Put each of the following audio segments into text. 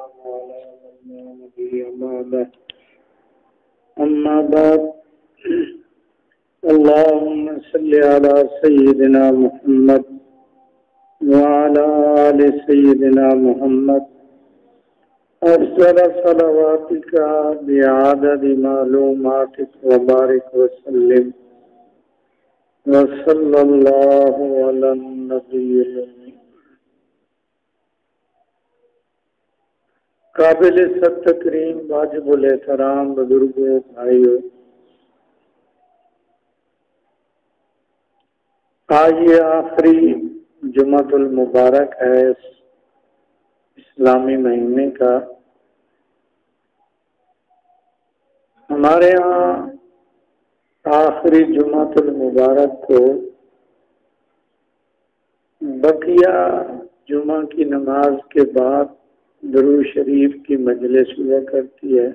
على من لا نبي بعده أما بعد اللهم صل على سيدنا محمد وعلى آل سيدنا محمد أفضل صلواتك بعدد معلوماتك وبارك وسلم وصلى الله على النبي الأمي. قابل صد تکریم واجب الاحترام بزرگوں بھائیوں، آج یہ آخری جمعۃ المبارک ہے اسلامی مہینے کا. ہمارے ہاں آخری جمعۃ المبارک کو بقیہ جمعہ کی نماز کے بعد درود شریف کی مجلس ہوا کرتی ہے.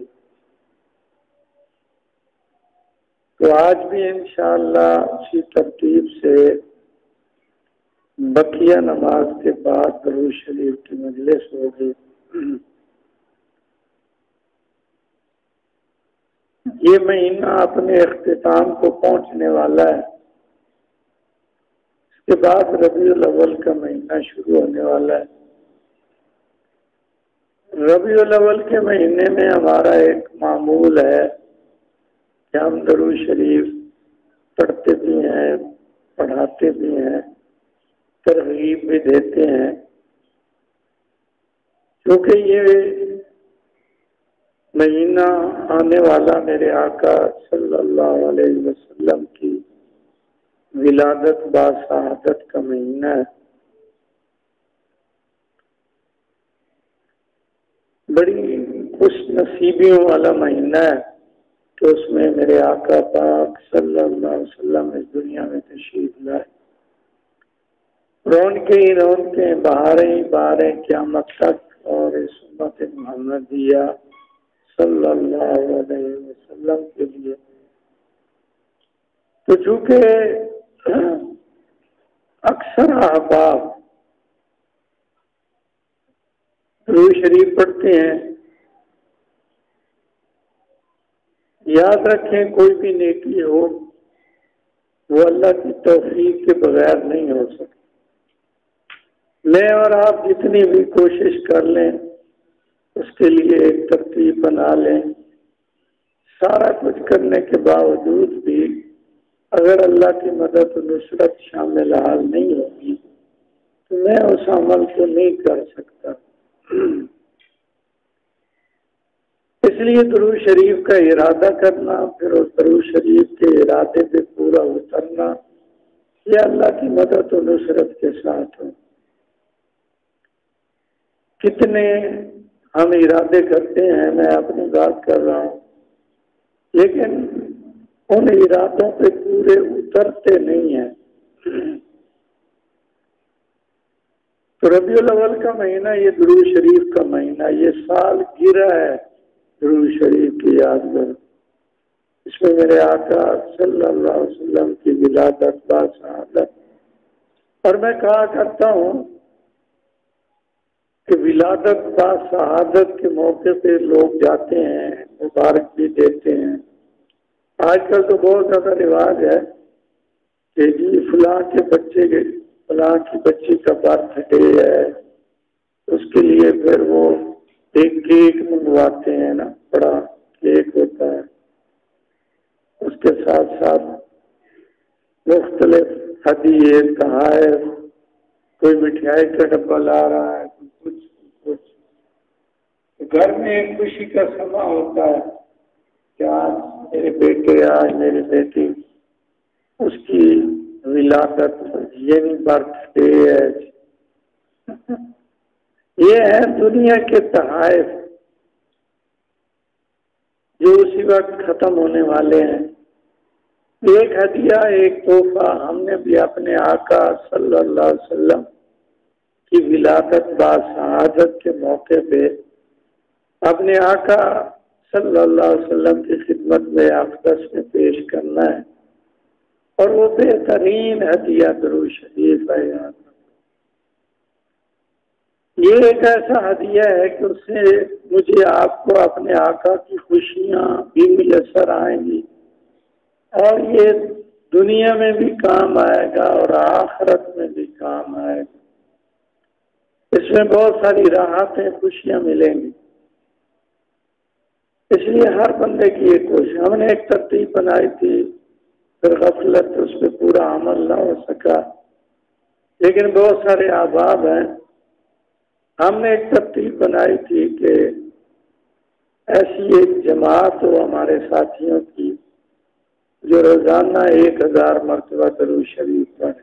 تو آج بھی انشاءاللہ اسی ترتیب سے بقیہ نماز کے بعد درود شریف کی مجلس ہوگی. یہ مہینہ اپنے اختتام کو پہنچنے والا ہے. اس کے بعد ربیع الاول کا مہینہ شروع ہونے والا ہے. ربیع الاول کے مہینے میں ہمارا ایک معمول ہے کہ ہم درود شریف پڑھتے بھی ہیں، پڑھاتے بھی ہیں، ترغیب بھی دیتے ہیں، کیونکہ یہ مہینہ آنے والا میرے آقا صلی اللہ علیہ وسلم کی ولادت باسعادت کا مہینہ ہے. بڑی خوش نصیبیوں والا مہینہ ہے کہ اس میں میرے آقا پاک صلی اللہ علیہ وسلم اس دنیا میں تشریف لائے. رونقیں ہی رونقیں، بہاریں ہی بہاریں قیامت تک اور اس امت محمدیہ صلی اللہ علیہ وسلم کے لیے. تو چونکہ اکثر احباب درود شریف پڑھتے ہیں، یاد رکھیں کوئی بھی نیکی ہو وہ اللہ کی توفیق کے بغیر نہیں ہو سکتی. میں اور آپ جتنی بھی کوشش کر لیں، اس کے لیے ایک ترتیب بنا لیں، سارا کچھ کرنے کے باوجود بھی اگر اللہ کی مدد و نصرت شامل حال نہیں ہوگی تو میں اس عمل کو نہیں کر سکتا. اس لیے درود شریف کا ارادہ کرنا، پھر اس درود شریف کے ارادے پہ پورا اترنا، یہ اللہ کی مدد و نصرت کے ساتھ ہو. کتنے ہم ارادے کرتے ہیں، میں اپنی بات کر رہا ہوں، لیکن ان ارادوں پہ پورے اترتے نہیں ہیں. تو ربیع الاول کا مہینہ یہ درود شریف کا مہینہ، یہ سال گرا ہے درود شریف کی یادگار. اس میں میرے آقا صلی اللہ علیہ وسلم کی ولادت باسعادت. اور میں کہا کرتا ہوں کہ ولادت باسعادت کے موقع پہ لوگ جاتے ہیں، مبارک بھی دیتے ہیں. آج کل تو بہت زیادہ رواج ہے کہ جی فلاں کے بچے کے فلاں کی بچی کا برتھ ڈے ہے، اس کے لیے پھر وہ ایک کیک منگواتے ہیں نا، بڑا کیک ہوتا ہے، اس کے ساتھ ساتھ مختلف ہدیے تحائف، کوئی مٹھائی کا ڈبہ لا رہا ہے، کچھ گھر میں ایک خوشی کا سما ہوتا ہے کہ آج میرے بیٹے، آج میری بیٹی، اس کی ولادت، یعنی برتھ ڈے ہے. یہ ہے دنیا کے تحائف جو اسی وقت ختم ہونے والے ہیں. ایک ہدیہ، ایک تحفہ ہم نے بھی اپنے آقا صلی اللہ علیہ وسلم کی ولادت باسعادت کے موقع پہ اپنے آقا صلی اللہ علیہ وسلم کی خدمت میں اقدس میں پیش کرنا ہے، اور وہ بہترین ہدیہ درود شریف ہے. یہ ایک ایسا ہدیہ ہے کہ اس سے مجھے آپ کو اپنے آقا کی خوشیاں بھی میسر آئیں گی، اور یہ دنیا میں بھی کام آئے گا اور آخرت میں بھی کام آئے گا۔ اس میں بہت ساری راحتیں، خوشیاں ملیں گی۔ اس لیے ہر بندے کی یہ کوشش، ہم نے ایک ترتیب بنائی تھی، پھر غفلت اس پہ پورا عمل نہ ہو سکا، لیکن بہت سارے احباب ہیں، ہم نے ایک ترتیب بنائی تھی کہ ایسی ایک جماعت ہو ہمارے ساتھیوں کی جو روزانہ 1000 مرتبہ درود شریف پڑھے۔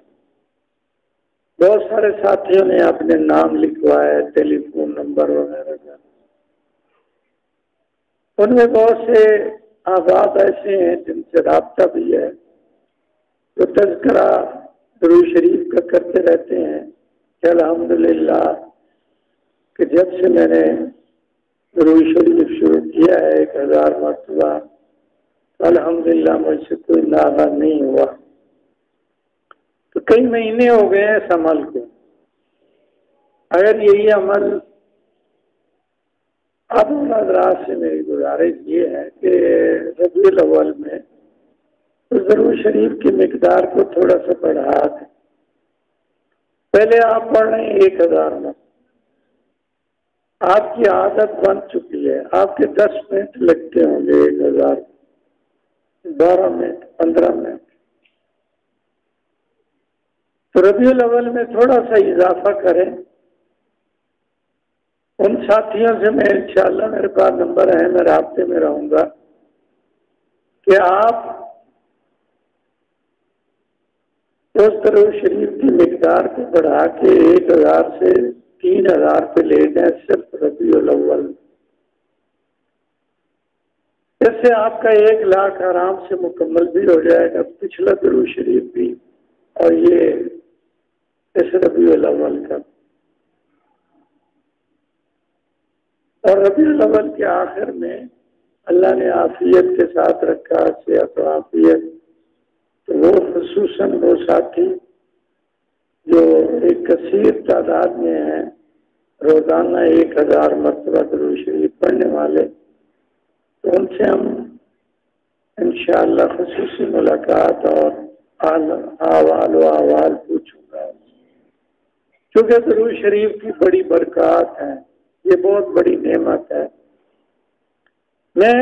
بہت سارے ساتھیوں نے اپنے نام لکھوائے، ٹیلی فون نمبر وغیرہ کا۔ ان میں بہت سے احباب ایسے ہیں جن سے رابطہ بھی ہے، جو تذکرہ درود شریف کا کرتے رہتے ہیں کہ الحمدللہ کہ جب سے میں نے درود شریف شروع کیا ہے 1000 مرتبہ، الحمدللہ مجھ سے کوئی ناغہ نہیں ہوا۔ تو کئی مہینے ہو گئے ہیں اس عمل کو۔ اگر یہی عمل، اب ان حضرات سے میری گزارش یہ ہے کہ ربیع الاول میں درود شریف کی مقدار کو تھوڑا سا بڑھا دیں۔ پہلے آپ پڑھ رہے ہیں 1000 میں، آپ کی عادت بن چکی ہے، آپ کے 10 منٹ لگتے ہوں گے 1000، 12 منٹ، 15 منٹ۔ تو ربیع الاول میں تھوڑا سا اضافہ کریں۔ ان ساتھیوں سے میں انشاءاللہ، میرے پاس نمبر ہے، میں رابطے میں رہوں گا کہ آپ اس درود شریف کی مقدار کو بڑھا کے 1000 سے 3000 پہ لے جائیں صرف ربیع الاول۔ اس سے آپ کا 1,00,000 آرام سے مکمل بھی ہو جائے گا، پچھلا درود شریف بھی اور یہ اس ربیع الاول کا۔ اور ربیع الاول کے آخر میں اللہ نے عافیت کے ساتھ رکھا، صحت و عافیت، تو وہ خصوصاً وہ ساتھی جو ایک کثیر تعداد میں ہیں، روزانہ 1000 مرتبہ درود شریف پڑھنے والے، تو ان سے ہم انشاءاللہ خصوصی ملاقات اور احوال و احوال پوچھوں گا، کیونکہ درود شریف کی بڑی برکات ہیں، یہ بہت بڑی نعمت ہے۔ میں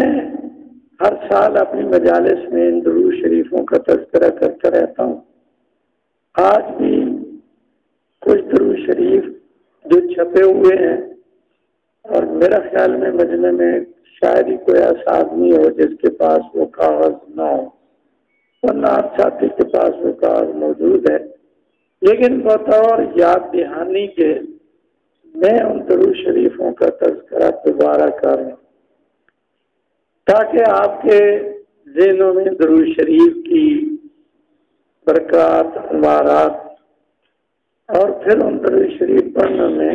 ہر سال اپنی مجالس میں ان درود شریفوں کا تذکرہ کرتا رہتا ہوں۔ آج بھی کچھ درود شریف جو چھپے ہوئے ہیں، اور میرا خیال میں مجمع میں شاید ہی کوئی ایسا آدمی ہو جس کے پاس وہ کاغذ نہ ہو، ورنہ ہر ساتھی کے پاس وہ کاغذ موجود ہے، لیکن بطور یاد دہانی کے میں ان درود شریفوں کا تذکرہ دوبارہ کروں تاکہ آپ کے ذہنوں میں درود شریف کی برکات، امارات، اور پھر ان درود شریف پڑھنے میں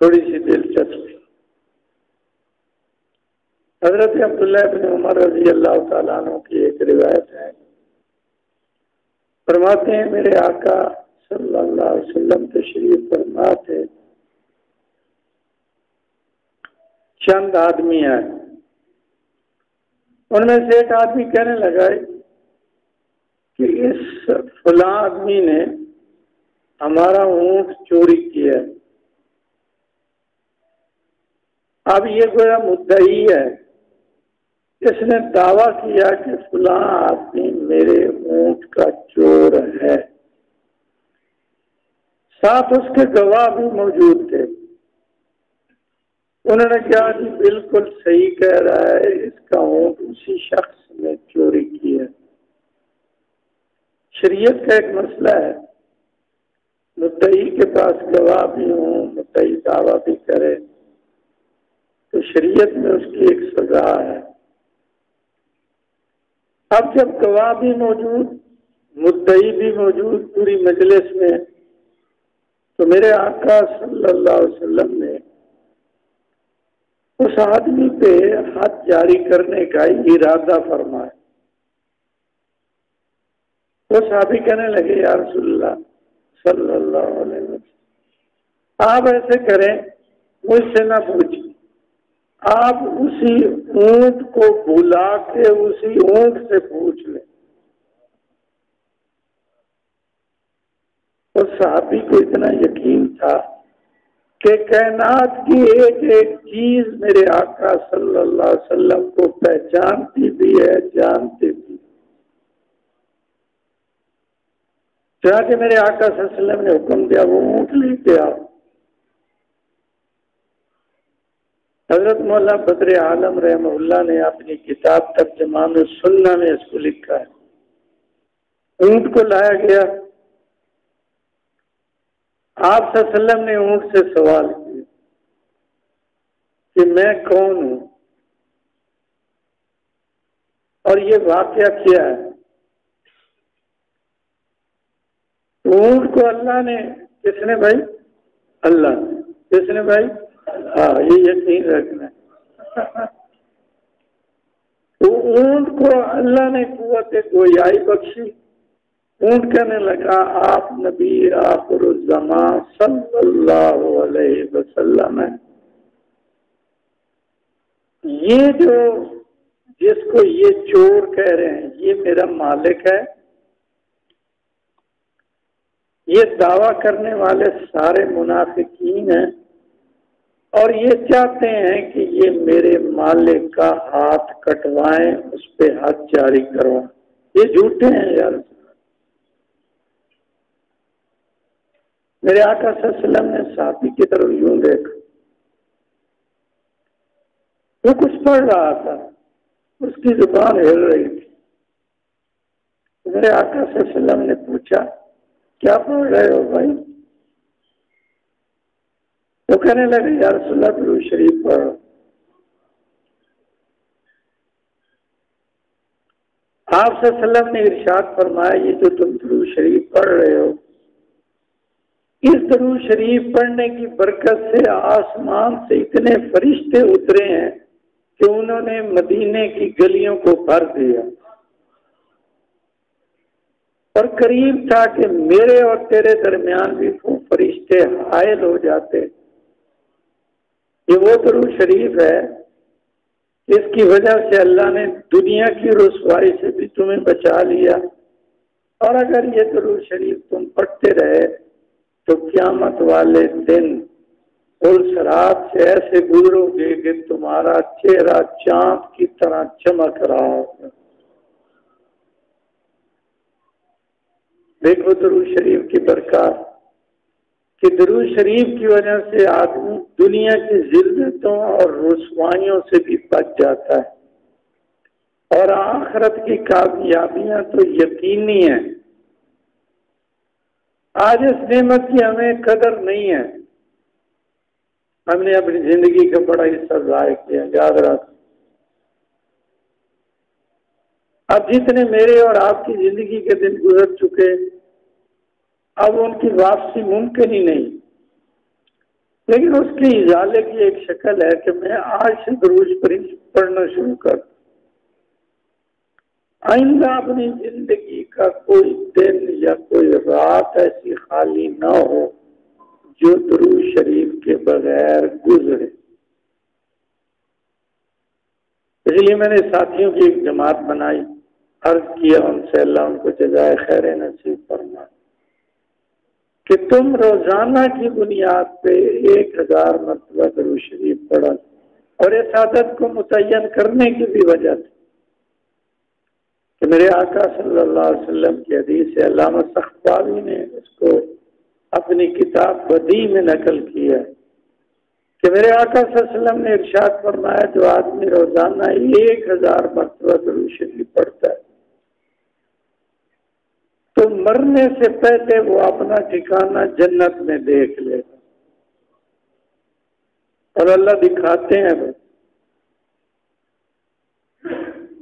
تھوڑی سی دلچسپی۔ حضرت عبداللہ بن عمر رضی اللہ تعالیٰ عنہ کی ایک روایت ہے، فرماتے ہیں میرے آقا صلی اللہ علیہ وسلم تشریف فرما تھے، چند آدمی ہیں، ان میں سے ایک آدمی کہنے لگا کہ اس فلاں آدمی نے ہمارا اونٹ چوری کیا۔ اب یہ گویا مدعی ہے، اس نے دعویٰ کیا کہ فلاں آدمی میرے اونٹ کا چور ہے، ساتھ اس کے گواہ بھی موجود تھے۔ انہوں نے کہا کہ بالکل صحیح کہہ رہا ہے، اس کا اونٹ اسی شخص نے چوری کی ہے۔ شریعت کا ایک مسئلہ ہے، مدعی کے پاس گواہ بھی ہوں، مدعی دعویٰ بھی کرے تو شریعت میں اس کی ایک سزا ہے۔ اب جب گواہ بھی موجود، مدعی بھی موجود پوری مجلس میں، تو میرے آقا صلی اللہ علیہ وسلم نے اس آدمی پہ حد جاری کرنے کا ارادہ فرمایا۔ وہ صحابی کہنے لگے یا رسول اللہ صلی اللہ علیہ وسلم، آپ ایسے کریں، مجھ سے نہ پوچھیں، آپ اسی اونٹ کو بلا کے اسی اونٹ سے پوچھ لیں۔ اور صحابی کو اتنا یقین تھا کہ کائنات کی ایک ایک چیز میرے آقا صلی اللہ علیہ وسلم کو پہچانتی بھی ہے، جانتی بھی۔ چنانچہ میرے آقا صلی اللہ علیہ وسلم نے حکم دیا وہ اونٹ لے کے آؤ۔ حضرت مولانا بدر عالم رحمہ اللہ نے اپنی کتاب ترجمہ السنہ میں اس کو لکھا ہے۔ اونٹ کو لایا گیا، آپ صلی اللہ علیہ وسلم نے اونٹ سے سوال کیا کہ میں کون ہوں اور یہ واقعہ کیا ہے؟ اونٹ کو اللہ نے، کس نے بھائی؟ اللہ نے۔ کس نے بھائی؟ ہاں، یہ یقین رکھنا ہے۔ تو اونٹ کو اللہ نے قوت گویائی بخشی۔ اونٹ کہنے لگا آپ نبی آخر الزمان صلی اللہ علیہ وسلم ہے۔ یہ جو جس کو یہ چور کہہ رہے ہیں یہ میرا مالک ہے۔ یہ دعویٰ کرنے والے سارے منافقین ہیں اور یہ چاہتے ہیں کہ یہ میرے مالک کا ہاتھ کٹوائیں، اس پہ حد جاری کروائیں۔ یہ جھوٹے ہیں یار۔ میرے آقا صلی اللہ علیہ وسلم نے صحابی کی طرف یوں دیکھا، وہ کچھ پڑھ رہا تھا، اس کی زبان ہل رہی تھی۔ میرے آقا صلی اللہ علیہ وسلم نے پوچھا کیا پڑھ رہے ہو بھائی؟ وہ کہنے لگے یا رسول اللہ درود شریف پڑھو۔ آپ صلی اللہ علیہ وسلم نے ارشاد فرمایا یہ جو تم درود شریف پڑھ رہے ہو، اس درود شریف پڑھنے کی برکت سے آسمان سے اتنے فرشتے اترے ہیں کہ انہوں نے مدینے کی گلیوں کو بھر دیا، اور قریب تھا کہ میرے اور تیرے درمیان بھی وہ فرشتے حائل ہو جاتے۔ یہ وہ درود شریف ہے اس کی وجہ سے اللہ نے دنیا کی رسوائی سے بھی تمہیں بچا لیا، اور اگر یہ درود شریف تم پڑھتے رہے تو قیامت والے دن صراط سے ایسے گزرو گے کہ تمہارا چہرہ چاند کی طرح چمک رہا ہوگا۔ دیکھو درود شریف کی برکات کہ درود شریف کی وجہ سے آدمی دنیا کی ذلتوں اور رسوائیوں سے بھی بچ جاتا ہے، اور آخرت کی کامیابیاں تو یقینی ہیں۔ آج اس نعمت کی ہمیں قدر نہیں ہے، ہم نے اپنی زندگی کا بڑا حصہ ضائع کیا، یاد رکھ۔ اب جتنے میرے اور آپ کی زندگی کے دن گزر چکے، اب ان کی واپسی ممکن ہی نہیں، لیکن اس کی ازالے کی ایک شکل ہے کہ میں آج سے درود پڑھنا شروع کر دوں۔ آئندہ اپنی زندگی کا کوئی دن یا کوئی رات ایسی خالی نہ ہو جو درود شریف کے بغیر گزرے۔ اس لیے میں نے ساتھیوں کی ایک جماعت بنائی، عرض کیا ان سے اللہ ان کو جزائے خیر نصیب فرمائے کہ تم روزانہ کی بنیاد پہ 1000 مرتبہ درود شریف پڑھا، اور اس عادت کو متعین کرنے کی بھی وجہ تھی کہ میرے آقا صلی اللہ علیہ وسلم کی حدیث ہے، علامہ سخاوی نے اس کو اپنی کتاب بدیع میں نقل کیا ہے کہ میرے آقا صلی اللہ علیہ وسلم نے ارشاد فرمایا جو آدمی روزانہ 1000 مرتبہ درود شریف پڑھتا ہے تو مرنے سے پہلے وہ اپنا ٹھکانہ جنت میں دیکھ لے گا، اور اللہ دکھاتے ہیں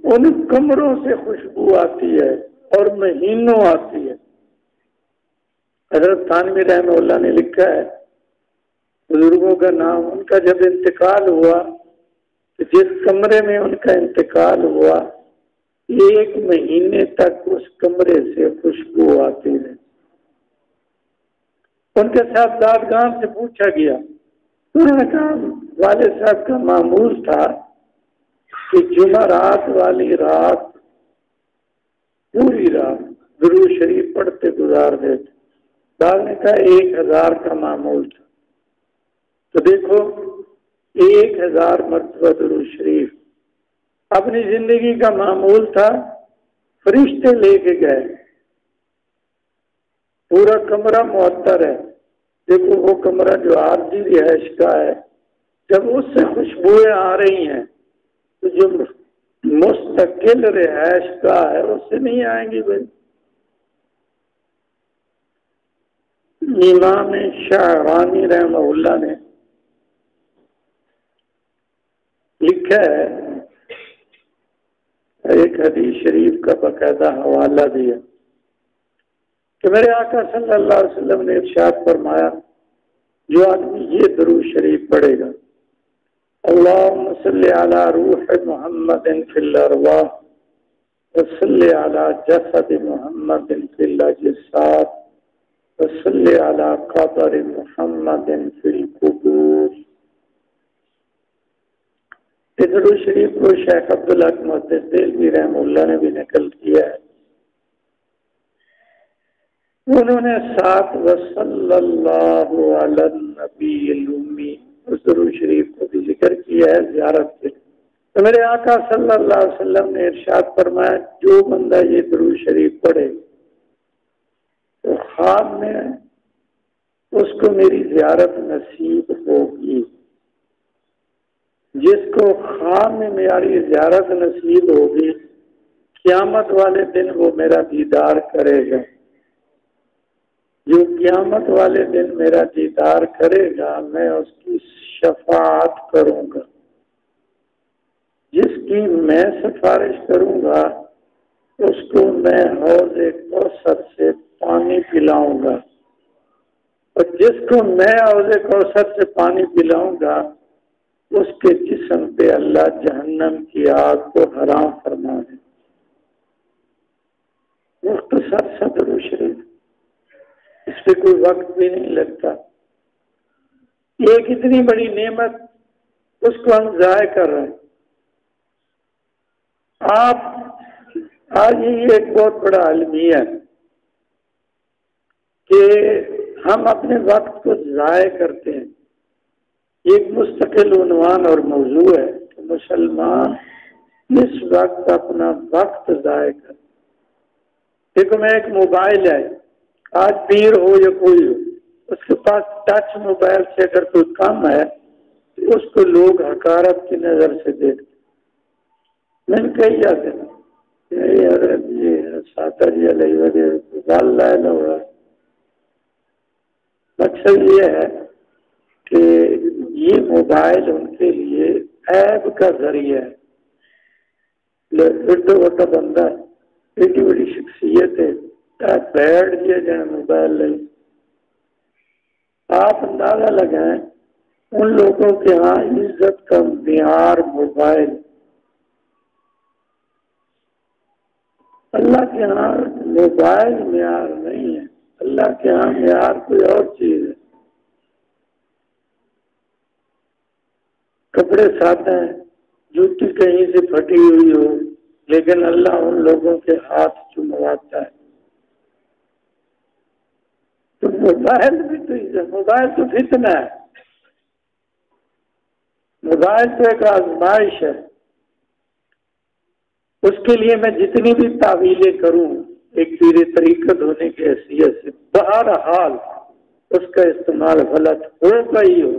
ان کمروں سے خوشبو آتی ہے اور مہینوں آتی ہے۔ حضرت تھانوی رحمہ اللہ نے لکھا ہے، بزرگوں کا نام، ان کا جب انتقال ہوا تو جس کمرے میں ان کا انتقال ہوا 1 مہینے تک اس کمرے سے خوشبو آتی ہے، ان کے صاحبزادگان سے پوچھا گیا، انہوں نے کہا والد صاحب کا معمول تھا کہ جمعرات والی رات پوری رات درود شریف پڑھتے گزار دیتے، بعد نے کہا 1000 کا معمول تھا۔ تو دیکھو 1000 مرتبہ درود شریف اپنی زندگی کا معمول تھا، فرشتے لے کے گئے، پورا کمرہ معطر ہے۔ دیکھو وہ کمرہ جو عارضی رہائش کا ہے، جب اس سے خوشبوئیں آ رہی ہیں تو جو مستقل رہائش کا ہے اس سے نہیں آئیں گی بھائی۔ امام شاہرانی رحمہ اللہ نے لکھا ہے، ایک حدیث شریف کا باقاعدہ حوالہ دیا کہ میرے آقا صلی اللہ علیہ وسلم نے ارشاد فرمایا، جو آدمی یہ درود شریف پڑھے گا، اللہم صلی علی روح محمد فی الارواح وصلی علی جسد محمد فی الاجساد وصلی علی قبر محمد فی القبور۔ یہ درود شریف کو شیخ عبداللہ محدث دہلوی رحمہ اللہ نے بھی نقل کیا ہے۔ انہوں نے ساتھ وصلی اللہ علی النبی الامی اس درود شریف کو بھی ذکر کیا ہے زیارت سے۔ تو میرے آقا صلی اللہ علیہ وسلم نے ارشاد فرمایا، جو بندہ یہ درود شریف پڑھے تو خواب میں اس کو میری زیارت نصیب ہوگی۔ جس کو خواب میں میری زیارت نصیب ہوگی، قیامت والے دن وہ میرا دیدار کرے گا۔ جو قیامت والے دن میرا دیدار کرے گا میں اس کی شفاعت کروں گا۔ جس کی میں سفارش کروں گا اس کو میں حوض کوثر سے پانی پلاؤں گا، اور جس کو میں حوض کوثر سے پانی پلاؤں گا اس کے جسم پہ اللہ جہنم کی آگ کو حرام فرما دے۔ مختصر سا درود شریف، اس پہ کوئی وقت بھی نہیں لگتا۔ ایک اتنی بڑی نعمت اس کو ہم ضائع کر رہے ہیں۔ آپ آج یہ ایک بہت بڑا المیہ ہے کہ ہم اپنے وقت کو ضائع کرتے ہیں۔ ایک مستقل عنوان اور موضوع ہے کہ مسلمان اس وقت اپنا وقت ضائع کر۔ دیکھو میں ایک موبائل ہے، آج پیر ہو یا کوئی ہو، اس کے پاس ٹچ موبائل سے اگر کوئی کام ہے تو اس کو لوگ حقارت کی نظر سے دیکھتے۔ میں نے کہی جاتے ہیں حضرت جی ساتر جی علیہ وسلم ہوا۔ مقصد یہ ہے کہ یہ موبائل ان کے لیے عیب کا ذریعہ ہے۔ ایڈا بڑا بندہ ایڈی بڑی شخصیت ہے، بیٹھ دیا جائے موبائل لے۔ آپ اندازہ لگائیں ان لوگوں کے ہاں عزت کا معیار موبائل، اللہ کے ہاں موبائل معیار نہیں ہے، اللہ کے ہاں معیار کوئی اور چیز ہے۔ کپڑے سادہ ہیں، جوتی کہیں سے پھٹی ہوئی ہو، لیکن اللہ ان لوگوں کے ہاتھ چمواتا ہے۔ تو موبائل بھی تو موبائل تو فتنہ ہے، موبائل تو ایک آزمائش ہے۔ اس کے لیے میں جتنی بھی تعویلیں کروں ایک پیر طریقت ہونے کی حیثیت سے، بہرحال اس کا استعمال غلط ہوگا ہی ہو۔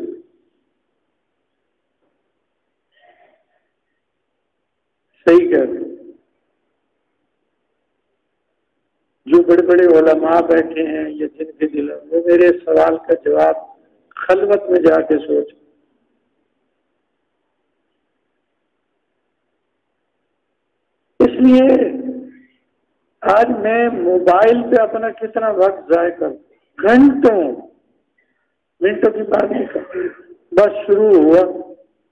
صحیح کہہ رہے جو بڑے بڑے علماء بیٹھے ہیں یا جن کے دل وہ میرے سوال کا جواب خلوت میں جا کے سوچ۔ اس لیے آج میں موبائل پہ اپنا کتنا وقت ضائع کروں، گھنٹوں، منٹوں کی بات نہیں کرتی، بس شروع ہوا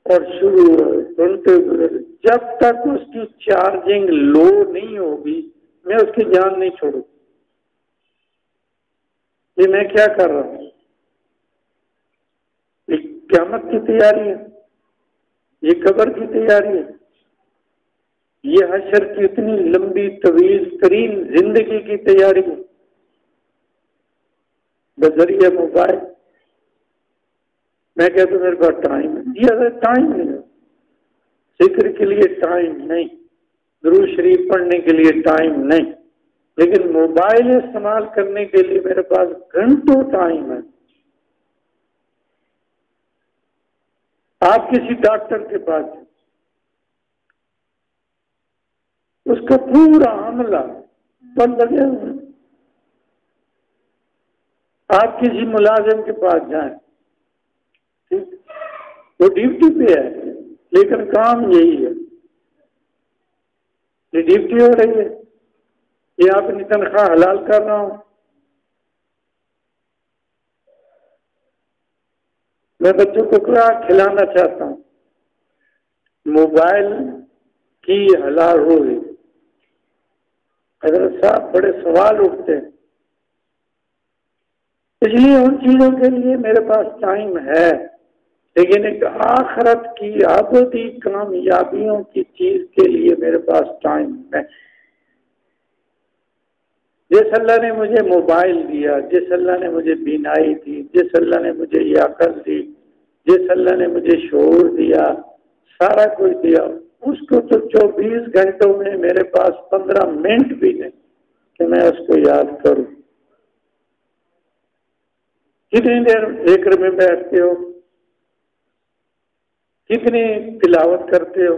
اور شروع گھنٹے گزرے، جب تک اس کی چارجنگ لو نہیں ہوگی میں اس کی جان نہیں چھوڑوں۔ یہ میں کیا کر رہا ہوں، قیامت کی تیاری ہے، یہ قبر کی تیاری ہے، یہ حشر کی اتنی لمبی طویل ترین زندگی کی تیاری ہے بذریعہ موبائل۔ میں کہتا ہوں میرے پاس ٹائم ہے، یہ ٹائم نہیں ہے، ذکر کے لیے ٹائم نہیں، درود شریف پڑھنے کے لیے ٹائم نہیں، لیکن موبائل استعمال کرنے کے لیے میرے پاس گھنٹوں ٹائم ہے۔ آپ کسی ڈاکٹر کے پاس اس کا پورا عملہ بند لگے ہوئے، آپ کسی ملازم کے پاس جائیں، وہ ڈیوٹی پہ ہے لیکن کام یہی ہے، یہ ڈیوٹی ہو رہی ہے، یہ اپنی تنخواہ حلال کر رہا ہوں۔ میں بچوں کو کیا کھلانا چاہتا ہوں، موبائل کی حلال ہو رہی۔ حضرت صاحب بڑے سوال اٹھتے ہیں، اس لیے ان چیزوں کے لیے میرے پاس ٹائم ہے، لیکن ایک آخرت کی ابدی کامیابیوں کی چیز کے لیے میرے پاس ٹائم ہے۔ جس اللہ نے مجھے موبائل دیا، جس اللہ نے مجھے بینائی دی، جس اللہ نے مجھے یہ عقل دی، جس اللہ نے مجھے شعور دیا، سارا کچھ دیا، اس کو تو 24 گھنٹوں میں میرے پاس 15 منٹ بھی نہیں کہ میں اس کو یاد کروں۔ کتنی دیر ذکر میں بیٹھتے ہو، کتنی تلاوت کرتے ہو؟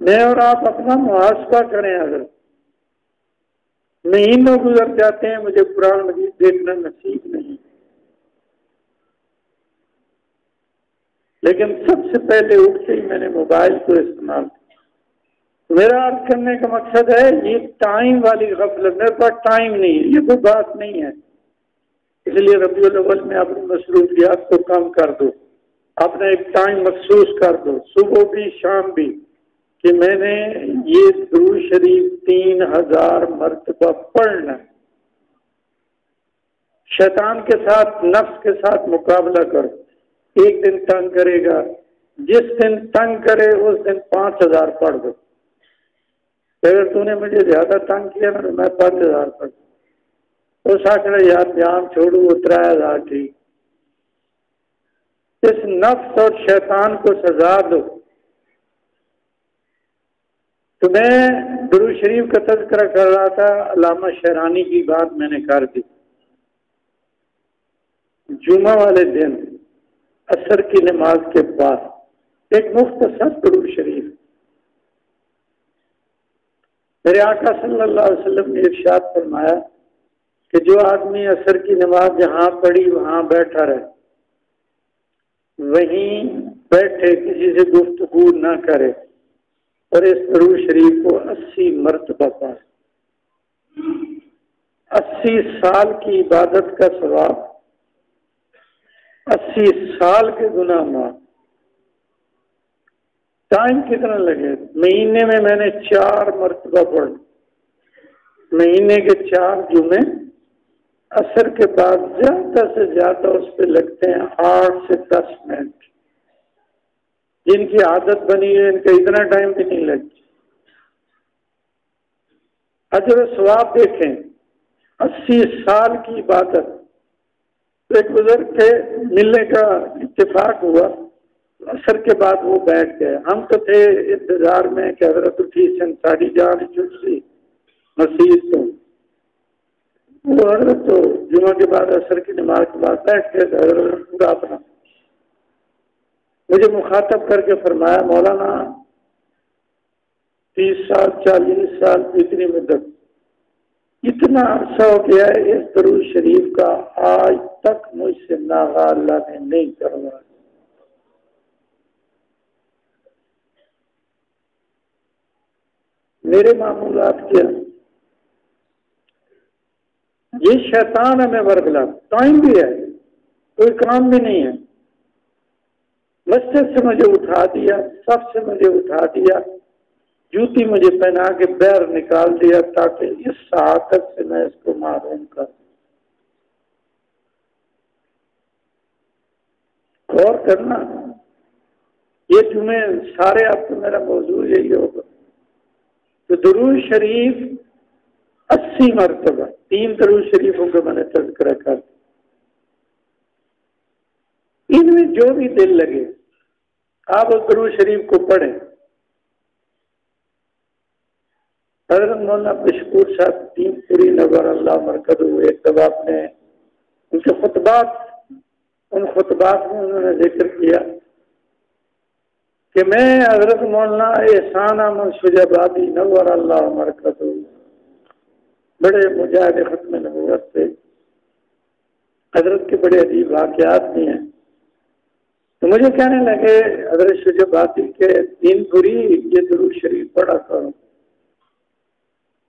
میں اور آپ اپنا محاسبہ کریں۔ اگر مہینوں گزر جاتے ہیں مجھے قرآن مجید دیکھنا نصیب نہیں، لیکن سب سے پہلے اٹھتے ہی میں نے موبائل کو استعمال کیا۔ میرا عرض کرنے کا مقصد ہے یہ ٹائم والی غفلت، میرے پاس ٹائم نہیں ہے، یہ کوئی بات نہیں ہے۔ اس لیے ربیع الاول میں اپنی مصروفیات کو کم کر دو، اپنا ایک ٹائم مخصوص کر دو، صبح بھی شام بھی، کہ میں نے یہ درود شریف 3000 مرتبہ پڑھنا۔ شیطان کے ساتھ، نفس کے ساتھ مقابلہ کرو، ایک دن تنگ کرے گا، جس دن تنگ کرے اس دن 5000 پڑھ دو۔ اگر تو نے مجھے زیادہ تنگ کیا نا تو میں 5000 پڑھ دوں، اس آخر یار جان چھوڑو، 3000 ٹھیک۔ اس نفس اور شیطان کو سزا دو۔ تو میں درود شریف کا تذکرہ کر رہا تھا، علامہ شیرانی کی بات میں نے کر دی۔ جمعہ والے دن عصر کی نماز کے بعد ایک مختصر درود شریف، میرے آقا صلی اللہ علیہ وسلم نے ارشاد فرمایا کہ جو آدمی عصر کی نماز جہاں پڑھی وہاں بیٹھا رہے، وہیں بیٹھے، کسی سے گفتگو نہ کرے، اور اس درود شریف کو 80 مرتبہ پڑھے، 80 سال کی عبادت کا ثواب، 80 سال کے گناہ معاف۔ ٹائم کتنا لگے؟ مہینے میں نے 4 مرتبہ پڑھ، مہینے کے 4 جمعے، عصر کے بعد زیادہ سے زیادہ اس پہ لگتے ہیں 8 سے 10 منٹ۔ جن کی عادت بنی ہے ان کا اتنا ٹائم بھی نہیں لگتا۔ اجر و ثواب دیکھیں، 80 سال کی عبادت۔ ایک بزرگ تھے، ملنے کا اتفاق ہوا، عصر کے بعد وہ بیٹھ گئے، ہم تو تھے انتظار میں کہ حضرت اٹھی سن ساڑی جان چٹسی مسیح تو وہ حضرت تو جمعہ کے بعد عصر کی نماز کے بعد بیٹھ گئے تھے۔ حضرت پورا اپنا مجھے مخاطب کر کے فرمایا، مولانا 30 سال 40 سال اتنی مدت، اتنا عرصہ ہو گیا ہے اس درود شریف کا، آج تک مجھ سے ناغہ اللہ نے نہیں کروایا۔ میرے معمولات کیا؟ یہ شیطان ہمیں ورگلا، ٹائم بھی ہے، کوئی کام بھی نہیں ہے، مسجد سے مجھے اٹھا دیا، صف سے مجھے اٹھا دیا، جوتی مجھے پہنا کے بیر نکال دیا تاکہ اس سعادت سے میں اس کو معروم کر۔ کرنا، یہ جمعے سارے آپ کو میرا موضوع یہی ہوگا. تو درود شریف 80 مرتبہ، 3 درود شریفوں کا میں نے تذکرہ کر دیا. ان میں جو بھی دل لگے آپ اس درود شریف کو پڑھیں. حضرت مولانا مشکور صاحب دین پوری نور اللہ مرکز ہوئے، ایک دفعہ آپ نے ان کے خطبات میں انہوں نے ذکر کیا کہ میں حضرت مولانا احسان احمد شجابادی نور اللہ مرکز بڑے مجاہد ختم نبوت سے، حضرت کے بڑے عجیب واقعات بھی ہیں. تو مجھے کہنے لگے حضرت شجابادی کے دین پوری یہ درود شریف پڑھا کرو،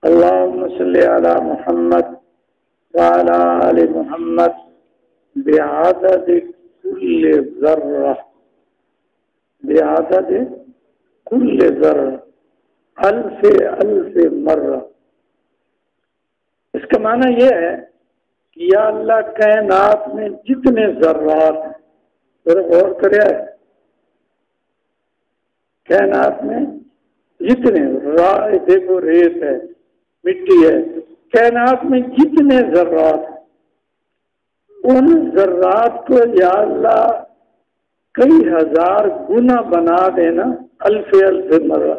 اللہم صلی علی محمد وعلی آل محمد بعدد کل ذرہ، بعدد کل ذرہ الف مرہ. اس کا معنی یہ ہے کہ یا اللہ کائنات میں جتنے ذرات ہیں، ذرا غور کرے، کائنات میں جتنے دیکھو ریت ہے، مٹی ہے، کائنات میں جتنے ذرات ہیں ان ذرات کو یا اللہ کئی ہزار گنا بنا دینا، الف مرہ،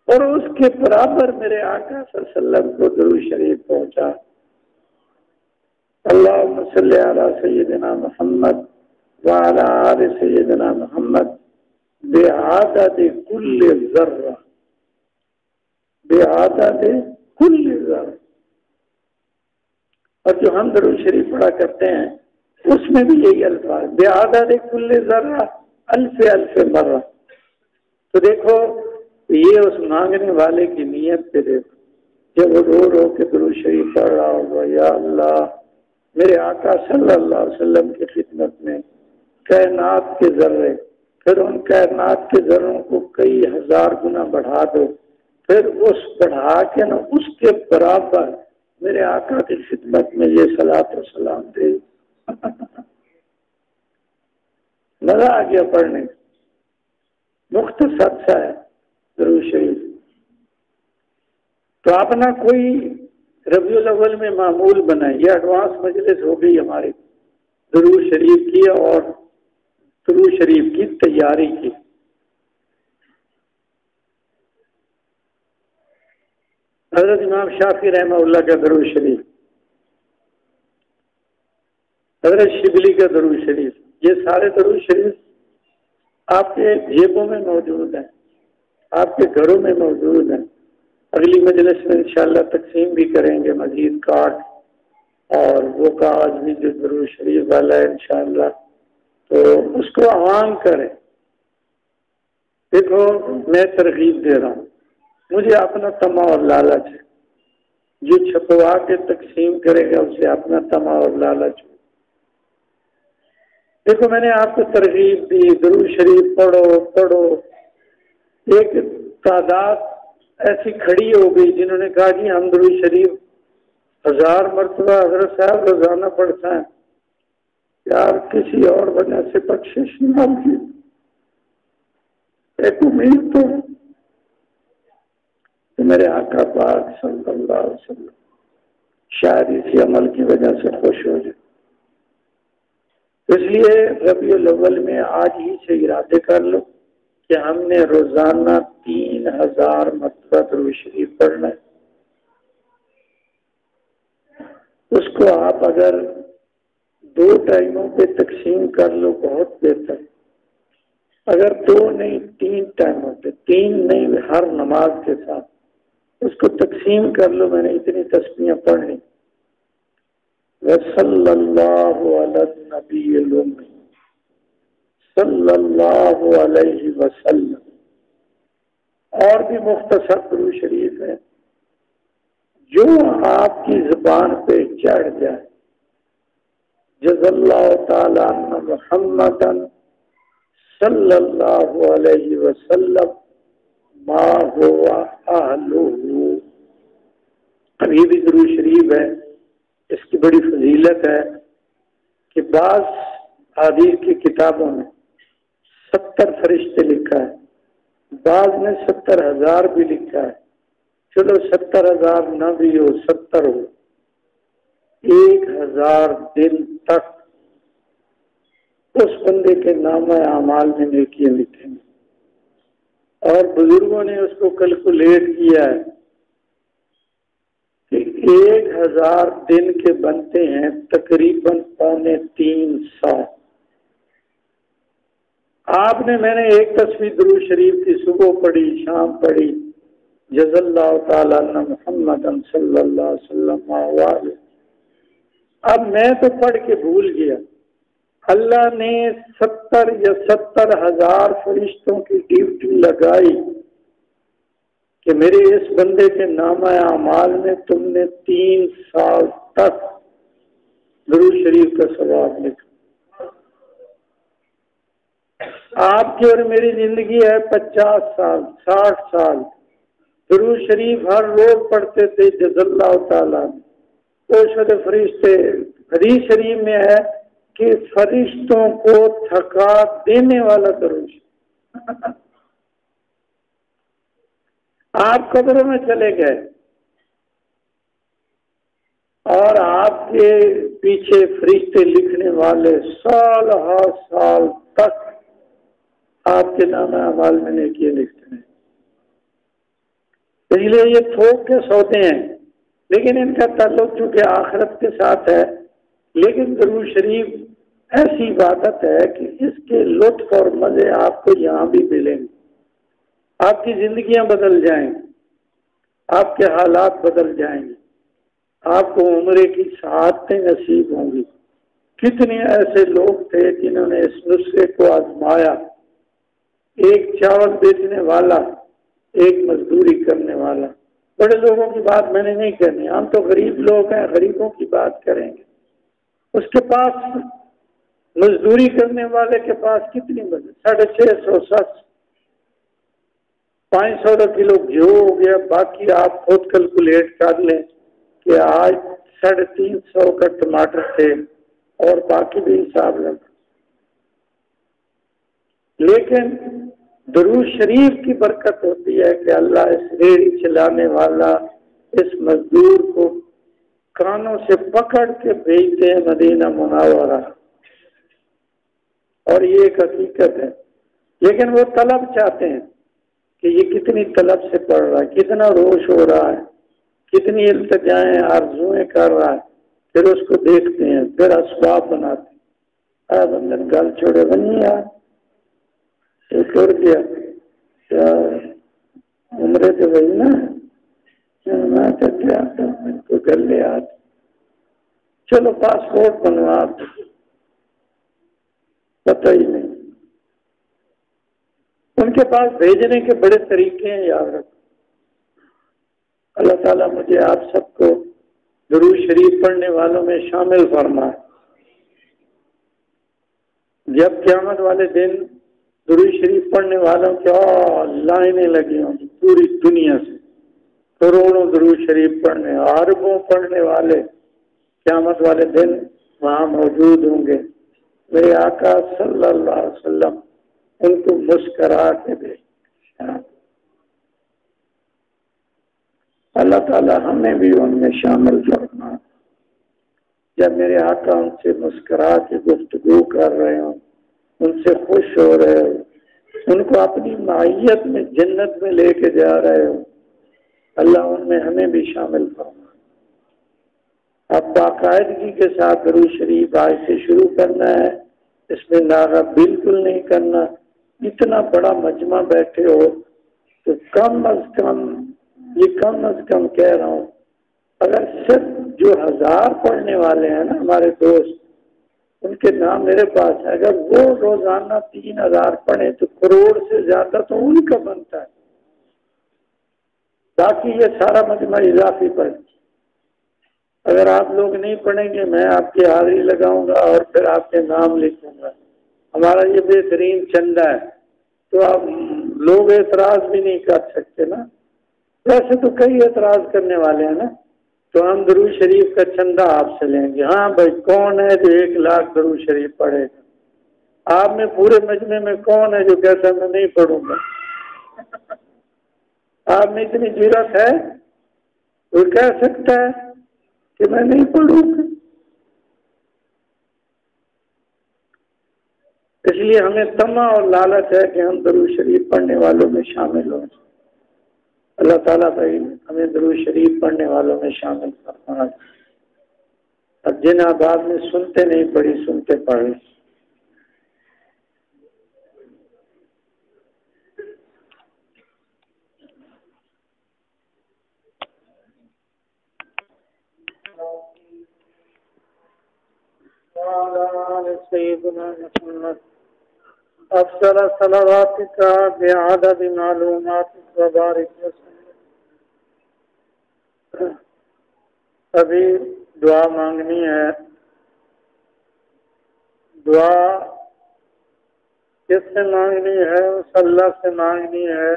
اور اس کے برابر میرے آقا صلی اللہ علیہ وسلم کو درود شریف پہنچا. اللہم صلی علی سیدنا محمد وعلی آل سیدنا محمد بعدد کل ذرہ، بعدد کل ذرہ. اور جو ہم درود شریف پڑھا کرتے ہیں اس میں بھی یہی الفاظ، بعدد کل ذرہ الف مرہ. تو دیکھو یہ اس مانگنے والے کی نیت پہ دیکھو، جب وہ رو رو کے درود شریف پڑھ رہا ہوگا، یا اللہ میرے آقا صلی اللہ علیہ وسلم کی خدمت میں کائنات کے ذرے، پھر ان کائنات کے ذروں کو کئی ہزار گنا بڑھا دو، پھر اس بڑھا کے نا اس کے برابر میرے آقا کی خدمت میں یہ صلاۃ و سلام دے. مزہ آ گیا پڑھنے، مختصر سا ہے درود شریف. تو آپ نا کوئی ربیع الاول میں معمول بنائیں، یہ ایڈوانس مجلس ہو گئی ہماری درود شریف کی اور درود شریف کی تیاری کی. حضرت امام شافعی رحمہ اللہ کا درود شریف، حضرت شبلی کا درود شریف، یہ سارے درود شریف آپ کے جیبوں میں موجود ہیں، آپ کے گھروں میں موجود ہیں. اگلی مجلس میں انشاءاللہ تقسیم بھی کریں گے مزید کارڈ اور وہ کاغذ بھی جو درود شریف والا ہے انشاءاللہ، تو اس کو عام کریں. دیکھو میں ترغیب دے رہا ہوں، مجھے اپنا طمع اور لالچ ہے، جو چھپوا کے تقسیم کرے گا اسے اپنا طمع اور لالچ ہو. دیکھو میں نے آپ کو ترغیب دی، درود شریف پڑھو. ایک تعداد ایسی کھڑی ہو گئی جنہوں نے کہا کہ ہم درود شریف 1000 مرتبہ حضرت صاحب روزانہ پڑھتا ہے. یار کسی اور وجہ سے بخشش نہ کی، ایک امید تو میرے آقا پاک صلی اللہ علیہ وسلم شاید اسی عمل کی وجہ سے خوش ہو جائے. اس لیے ربیع الاول میں آج ہی سے ارادے کر لو کہ ہم نے روزانہ 3000 مرتبہ درود شریف پڑھنا ہے. اس کو آپ اگر 2 ٹائموں پہ تقسیم کر لو بہت بہتر، اگر 2 نہیں 3 ٹائموں پہ، 3 نہیں ہر نماز کے ساتھ اس کو تقسیم کر لو. میں نے اتنی تسبیحیں پڑھنی. وصلی اللہ علی النبی الامی صلی اللہ علیہ وسلم. اور بھی مختصر درود شریف ہے جو آپ کی زبان پہ چڑھ جائے. جزا اللہ تعالی عنہ محمدً صلی اللہ علیہ وسلم ما ہوا اہلہ. اب یہ بھی درود شریف ہے، اس کی بڑی فضیلت ہے کہ بعض حدیث کی کتابوں میں 70 فرشتے لکھا ہے، بعض میں 70,000 بھی لکھا ہے۔ چلو 70,000 نہ بھی ہو، 70 ہو، 1000 دن تک اس بندے کے نامہ اعمال میں نیکیاں لکھیں گے۔ اور بزرگوں نے اس کو کیلکولیٹ کیا ہے کہ 1000 دن کے بنتے ہیں تقریباً 3.25 سال۔ آپ نے، میں نے ایک تصویر درود شریف کی صبح پڑھی، شام پڑھی، جزا اللہ تعالیٰ عنہ محمد صلی اللہ علیہ وسلم وآلہ۔ اب میں تو پڑھ کے بھول گیا، اللہ نے 70 یا 70,000 فرشتوں کی ڈیوٹی لگائی کہ میرے اس بندے کے نامہ اعمال میں تم نے 3 سال تک درود شریف کا ثواب لکھا۔ آپ کی اور میری زندگی ہے 50 سال، 60 سال، درود شریف ہر روز پڑھتے تھے جزا اللہ تعالیٰ۔ فرشتے، حدیث شریف میں ہے کہ فرشتوں کو تھکا دینے والا درود۔ آپ قبروں میں چلے گئے اور آپ کے پیچھے فرشتے لکھنے والے سال ہر سال تک آپ کے نامہ اعمال میں نیکیاں لکھتے ہیں۔ اس لیے یہ تھوک کے سوتے ہیں، لیکن ان کا تعلق چونکہ آخرت کے ساتھ ہے۔ لیکن درود شریف ایسی عبادت ہے کہ اس کے لطف اور مزے آپ کو یہاں بھی ملیں گے، آپ کی زندگیاں بدل جائیں گی، آپ کے حالات بدل جائیں گے، آپ کو عمرے کی سعادتیں نصیب ہوں گی۔ کتنے ایسے لوگ تھے جنہوں نے اس نسخے کو آزمایا، ایک چاول بیچنے والا، ایک مزدوری کرنے والا۔ بڑے لوگوں کی بات میں نے نہیں کرنی، ہم تو غریب لوگ ہیں، غریبوں کی بات کریں گے۔ اس کے پاس، مزدوری کرنے والے کے پاس کتنی مزدوری؟ 650 500 کلو گیہوں ہو گیا، باقی آپ خود کیلکولیٹ کر لیں کہ آج 350 کا ٹماٹر تھے اور باقی بھی حساب لگا۔ لیکن درود شریف کی برکت ہوتی ہے کہ اللہ اس ریڑھی چلانے والا اس مزدور کو کانوں سے پکڑ کے بھیجتے ہیں مدینہ منورہ، اور یہ ایک حقیقت ہے۔ لیکن وہ طلب چاہتے ہیں کہ یہ کتنی طلب سے پڑھ رہا ہے، کتنا روش ہو رہا ہے، کتنی التجائیں آرزویں کر رہا ہے، پھر اس کو دیکھتے ہیں، پھر اسباب بناتے ہیں۔ بندن گل چھوڑے بنی یار چھوڑ دیا عمرے تو وہی نا کو گل لے آج، چلو پاسپورٹ بنوا، پتہ ہی نہیں۔ ان کے پاس بھیجنے کے بڑے طریقے ہیں، یاد رکھو۔ اللہ تعالیٰ مجھے آپ سب کو درود شریف پڑھنے والوں میں شامل فرمائے۔ جب قیامت والے دن درود شریف پڑھنے والوں کی لائنیں لگی ہوں گی پوری دنیا سے، کروڑوں درود شریف پڑھنے، اربوں پڑھنے والے قیامت والے دن وہاں موجود ہوں گے۔ میرے آقا صلی اللہ علیہ وسلم ان کو مسکرا کے دے۔ اللہ تعالی ہمیں بھی ان میں شامل کرنا۔ جب میرے آقا ان سے مسکرا کے گفتگو کر رہے ہوں، ان سے خوش ہو رہے ہو، ان کو اپنی معیت میں جنت میں لے کے جا رہے ہو، اللہ ان میں ہمیں بھی شامل کرنا۔ اب باقاعدگی کے ساتھ درود شریف آج سے شروع کرنا ہے، اس میں ناغہ بالکل نہیں کرنا۔ اتنا بڑا مجمع بیٹھے ہو تو کم از کم کہہ رہا ہوں، اگر صرف جو 1000 پڑھنے والے ہیں نا ہمارے دوست، ان کے نام میرے پاس ہے، اگر وہ روزانہ 3000 پڑھیں تو کروڑ سے زیادہ تو ان کا بنتا ہے۔ باقی یہ سارا مجمع اضافی پڑھیں۔ اگر آپ لوگ نہیں پڑھیں گے، میں آپ کی حاضری لگاؤں گا اور پھر آپ کے نام لکھوں گا۔ ہمارا یہ بہترین چندہ ہے، تو آپ لوگ اعتراض بھی نہیں کر سکتے نا۔ ویسے تو کئی اعتراض کرنے والے ہیں نا، تو ہم درود شریف کا چندہ آپ سے لیں گے۔ ہاں بھائی، کون ہے جو 1 لاکھ درود شریف پڑھے گا؟ آپ میں پورے مجمع میں کون ہے جو کہتا ہے میں نہیں پڑھوں گا؟ آپ میں اتنی جرأت ہے وہ کہہ سکتا ہے کہ میں نہیں پڑھوں گا؟ اس لیے ہمیں طمع اور لالچ ہے کہ ہم درود شریف پڑھنے والوں میں شامل ہوں۔ اللہ تعالیٰ بھائی ہمیں درود شریف پڑھنے والوں میں شامل فرمائے۔ اب جن آباد میں سنتے نہیں پڑھی سنتے پڑھیں۔ سیدنا محمد افضل صلواتک بعدد معلوماتک وبارک وسلم۔ ابھی دعا مانگنی ہے۔ دعا کس سے مانگنی ہے؟ اس اللہ سے مانگنی ہے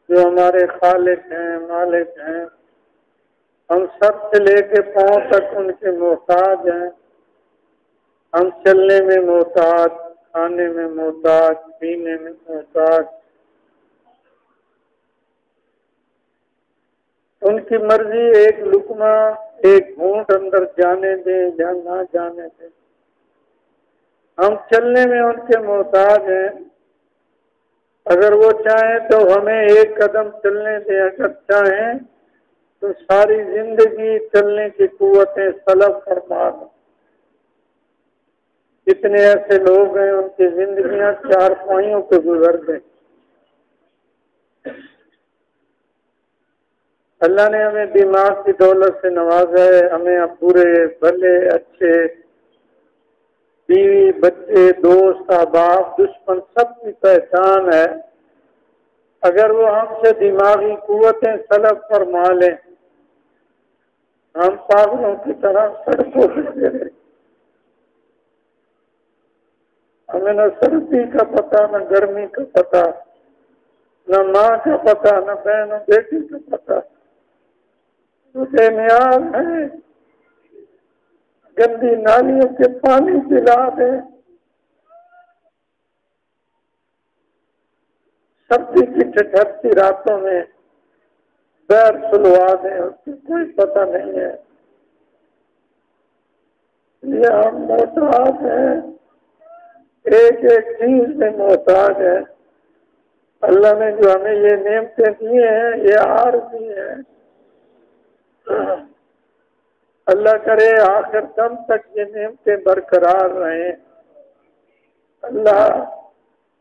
جو ہمارے خالق ہیں، مالک ہیں۔ ہم سب سے لے کے پاؤں تک ان کے محتاج ہیں۔ ہم چلنے میں محتاج، کھانے میں محتاج، پینے میں محتاج۔ ان کی مرضی ایک لقمہ، ایک گھونٹ اندر جانے دیں یا نہ جانے دیں۔ ہم چلنے میں ان کے محتاج ہیں۔ اگر وہ چاہیں تو ہمیں ایک قدم چلنے دیں، اگر چاہیں تو ساری زندگی چلنے کی قوتیں سلب فرما دیں۔ کتنے ایسے لوگ ہیں ان کی زندگیاں چار پائیوں پہ گزر گئیں۔ اللہ نے ہمیں دماغ کی دولت سے نوازا ہے، ہمیں برے بھلے اچھے بیوی بچے دوست احباب دشمن سب کی پہچان ہے۔ اگر وہ ہم سے دماغی قوتیں سلب فرما لیں، ہم پاگلوں کی طرح سڑکوں پہ پھریں۔ ہمیں نہ سردی کا پتہ، نہ گرمی کا پتہ، نہ ماں کا پتہ، نہ بہن و بیٹی کا پتہ۔ بے نیاز ہے، گندی نالیوں کے پانی پلا دے، سردی کی ٹھٹھرتی راتوں میں بیر سلوا دیں، اس کی کوئی پتہ نہیں ہے۔ یہ ہم محتاج ہیں، ایک ایک چیز میں محتاج ہے۔ اللہ نے جو ہمیں یہ نعمتیں دی ہیں یہ عارضی ہیں۔ اللہ کرے آخر دم تک یہ نعمتیں برقرار رہیں۔ اللہ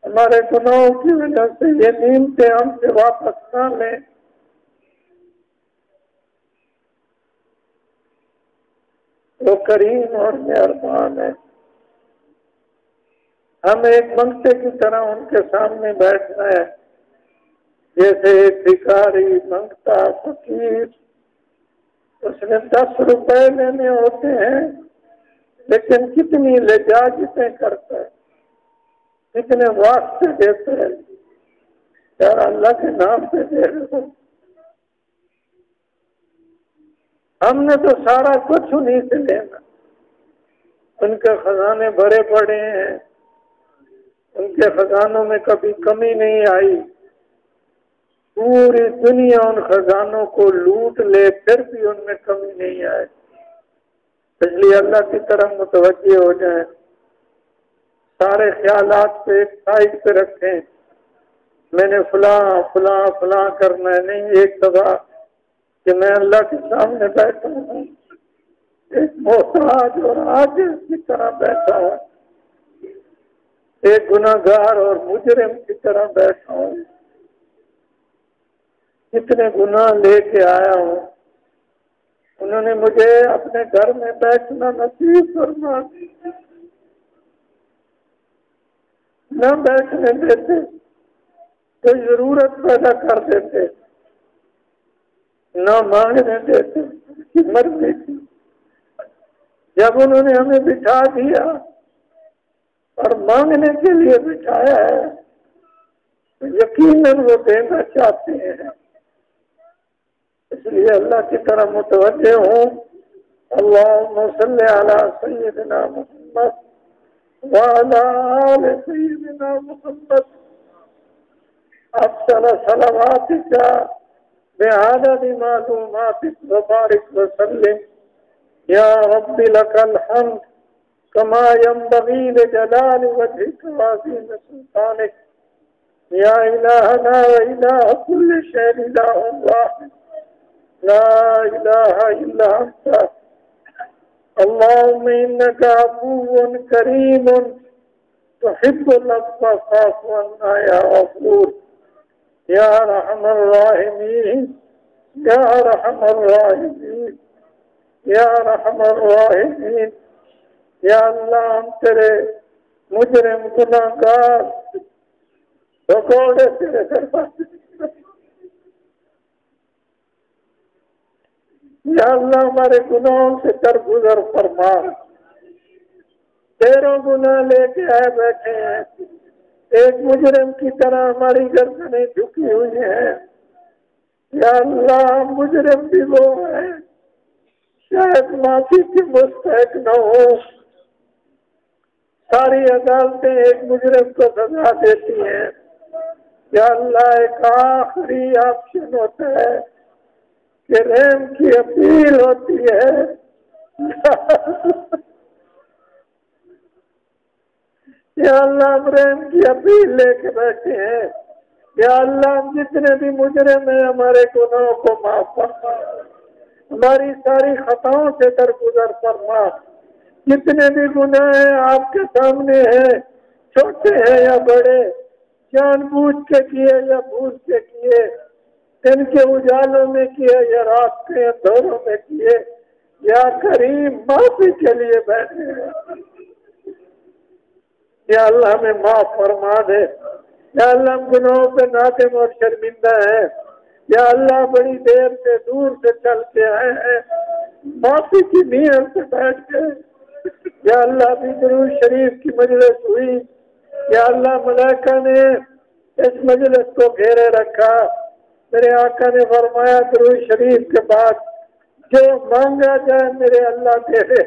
ہمارے گناہوں کی وجہ سے یہ نعمتیں ہم سے واپس نہ لیں۔ وہ کریم اور مہربان ہے۔ ہم ایک منگتے کی طرح ان کے سامنے بیٹھنا ہے، جیسے ایک بھکاری منگتا فقیر، اس نے 10 روپے لینے ہوتے ہیں لیکن کتنی لجاجتیں کرتا ہے، کتنے واسطے دیتے ہیں، یار اللہ کے نام پہ دے رہے ہو۔ ہم نے تو سارا کچھ انہیں سے لینا، ان کے خزانے بھرے پڑے ہیں، ان کے خزانوں میں کبھی کمی نہیں آئی۔ پوری دنیا ان خزانوں کو لوٹ لے پھر بھی ان میں کمی نہیں آئے۔ اس لیے اللہ کی طرف متوجہ ہو جائیں، سارے خیالات پہ ایک سائڈ پہ رکھیں، میں نے فلاں فلاں فلاں کرنا ہے، نہیں، ایک دفعہ کہ میں اللہ کے سامنے بیٹھا ہوں، ایک محتاج اور عاجز کی طرح بیٹھا ہوں، ایک گناہگار اور مجرم کی طرح بیٹھا ہوں، کتنے گناہ لے کے آیا ہوں، انہوں نے مجھے اپنے گھر میں بیٹھنا نصیب فرما دیا، نہ بیٹھنے دیتے، کوئی ضرورت پیدا کر دیتے، نہ مانگنے دیتے، ان کی مرضی تھی۔ جب انہوں نے ہمیں بٹھا دیا اور مانگنے کے لیے بٹھایا ہے تو یقیناً وہ دینا چاہتے ہیں۔ اس لیے اللہ کی طرح متوجہ ہوں، اللہم صلی علی سیدنا محمد وعلى آل سيدنا محمد أفضل صلواتك بعدد معلوماتك وبارك وسلم. يا رب لك الحمد كما ينبغي لجلال وجهك وعظيم سلطانك. يا إلهنا وإله كل شيء إله واحد لا إله إلا أنت. اللهم إنك عفو كريم تحب العفو فاعف عنا يا غفور. يا أرحم الراحمين يا أرحم الراحمين یا رحم الراحمین. یا اللہ ہم تیرے مجرم گناہگار بھگوڑے تیرے دربار. یا اللہ ہمارے گناہوں سے درگزر فرما. تیروں گناہ لے کے آئے بیٹھے ہیں، ایک مجرم کی طرح ہماری گردنیں جھکی ہوئی ہیں. یا اللہ مجرم بھی وہ ہے شاید معافی کی مستحق نہ ہو. ساری عدالتیں ایک مجرم کو سزا دیتی ہیں. یا اللہ ایک آخری آپشن ہوتا ہے کہ رحم کی اپیل ہوتی ہے. یا اللہ ہم رحم کی اپیل لے کے بیٹھے ہیں. یا اللہ ہم جتنے بھی مجرم ہیں ہمارے گناہوں کو معاف فرما، ہماری ساری خطاؤں سے درگزر فرما. جتنے بھی گناہ ہیں آپ کے سامنے ہیں، چھوٹے ہیں یا بڑے، جان بوجھ کے کیے یا بھول کے کیے، دن کے اجالوں میں کیے یا رات کے اندھیروں میں کیے، یا کریم معافی کے لیے بیٹھے ہیں. یا اللہ ہمیں معاف فرما دے. یا اللہ ہم گناہوں پہ نادم اور شرمندہ ہیں. یا اللہ بڑی دیر سے دور سے چل کے آئے ہیں، معافی کی نیت سے بیٹھ گئے. یا اللہ بھی درود شریف کی مجلس ہوئی. یا اللہ ملائکہ نے اس مجلس کو گھیرے رکھا. میرے آقا نے فرمایا درود شریف کے بعد جو مانگا جائے میرے اللہ دے دے.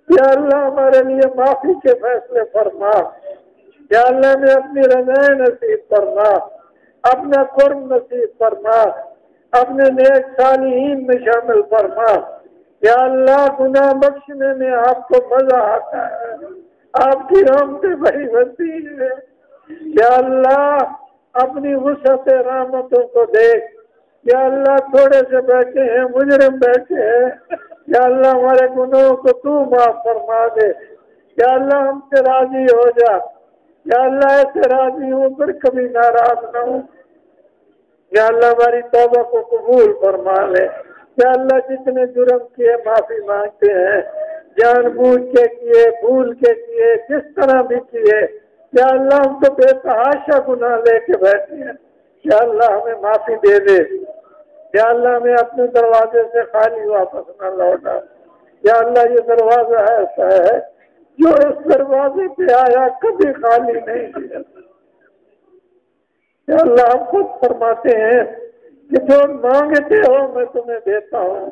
یا اللہ ہمارے لیے معافی کے فیصلے فرما. یا اللہ نے اپنی رضائیں نصیب فرما، اپنا قرب نصیب فرما، اپنے نیک صالحین میں شامل فرما. یا اللہ گناہ بخشنے میں آپ کو مزہ آتا ہے، آپ کی رحمتیں بڑی وسیع ہے. یا اللہ اپنی وسعت رحمتوں کو دیکھ. یا اللہ تھوڑے سے بیٹھے ہیں، مجرم بیٹھے ہیں. یا اللہ ہمارے گناہوں کو تو معاف فرما دے. یا اللہ ہم سے راضی ہو جا. یا اللہ ایسے راضی ہوں پھر کبھی ناراض نہ ہوں. یا اللہ ہماری توبہ کو قبول فرما لے. یا اللہ جتنے جرم کیے معافی مانگتے ہیں، جان بوجھ کے کیے، بھول کے کیے، جس طرح بھی کیے. یا اللہ ہم تو بے تحاشا گناہ لے کے بیٹھے ہیں. یا اللہ ہمیں معافی دے دے. یا اللہ ہمیں اپنے دروازے سے خالی واپس نہ لوٹا. یا اللہ یہ دروازہ ایسا ہے جو اس دروازے پہ آیا کبھی خالی نہیں کیا. یا اللہ آپ خود فرماتے ہیں کہ جو مانگتے ہو میں تمہیں دیتا ہوں.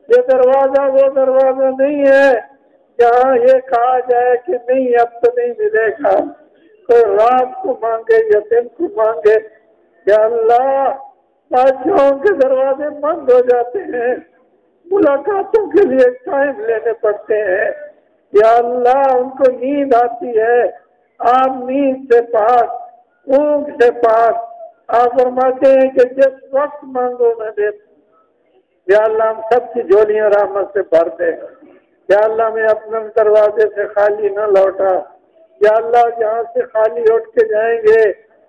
یہ دروازہ وہ دروازہ نہیں ہے جہاں یہ کہا جائے کہ نہیں اب تو نہیں ملے گا. کوئی رات کو مانگے یا دن کو مانگے. یا اللہ بادشاہوں کے دروازے بند ہو جاتے ہیں، ملاقاتوں کے لیے ٹائم لینے پڑتے ہیں. یا اللہ ان کو نیند آتی ہے، آپ نیند سے پاک، اونگ سے پاک. آپ فرماتے ہیں کہ جس وقت مانگو میں دیتا ہوں. یا اللہ ہم سب کی جھولیاں رحمت سے بھر دے. یا اللہ میں اپنے دروازے سے خالی نہ لوٹا. یا اللہ جہاں سے خالی اٹھ کے جائیں گے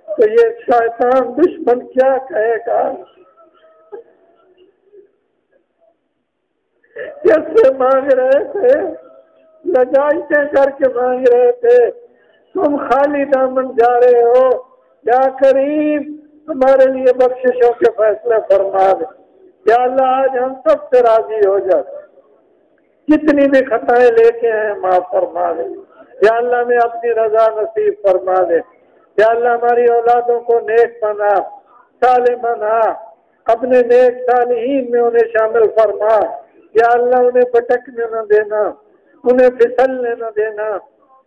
تو یہ شیطان دشمن کیا کہے گا. جس سے مانگ رہے تھے لجائشیں کر کے مانگ رہے تھے، تم خالی دامن جا رہے ہو. یا کریم ہمارے لیے بخششوں کے فیصلے فرما دے. یا اللہ آج ہم سب سے راضی ہو جاتے، جتنی بھی خطائیں لے کے ہیں معاف فرما دے. یا اللہ میں اپنی رضا نصیب فرما دے. یا اللہ ہماری اولادوں کو نیک بنا، صالح بنا، اپنے نیک صالحین میں انہیں شامل فرما. یا اللہ انہیں بھٹکنے نہ دینا، انہیں پھسلنے نہ دینا،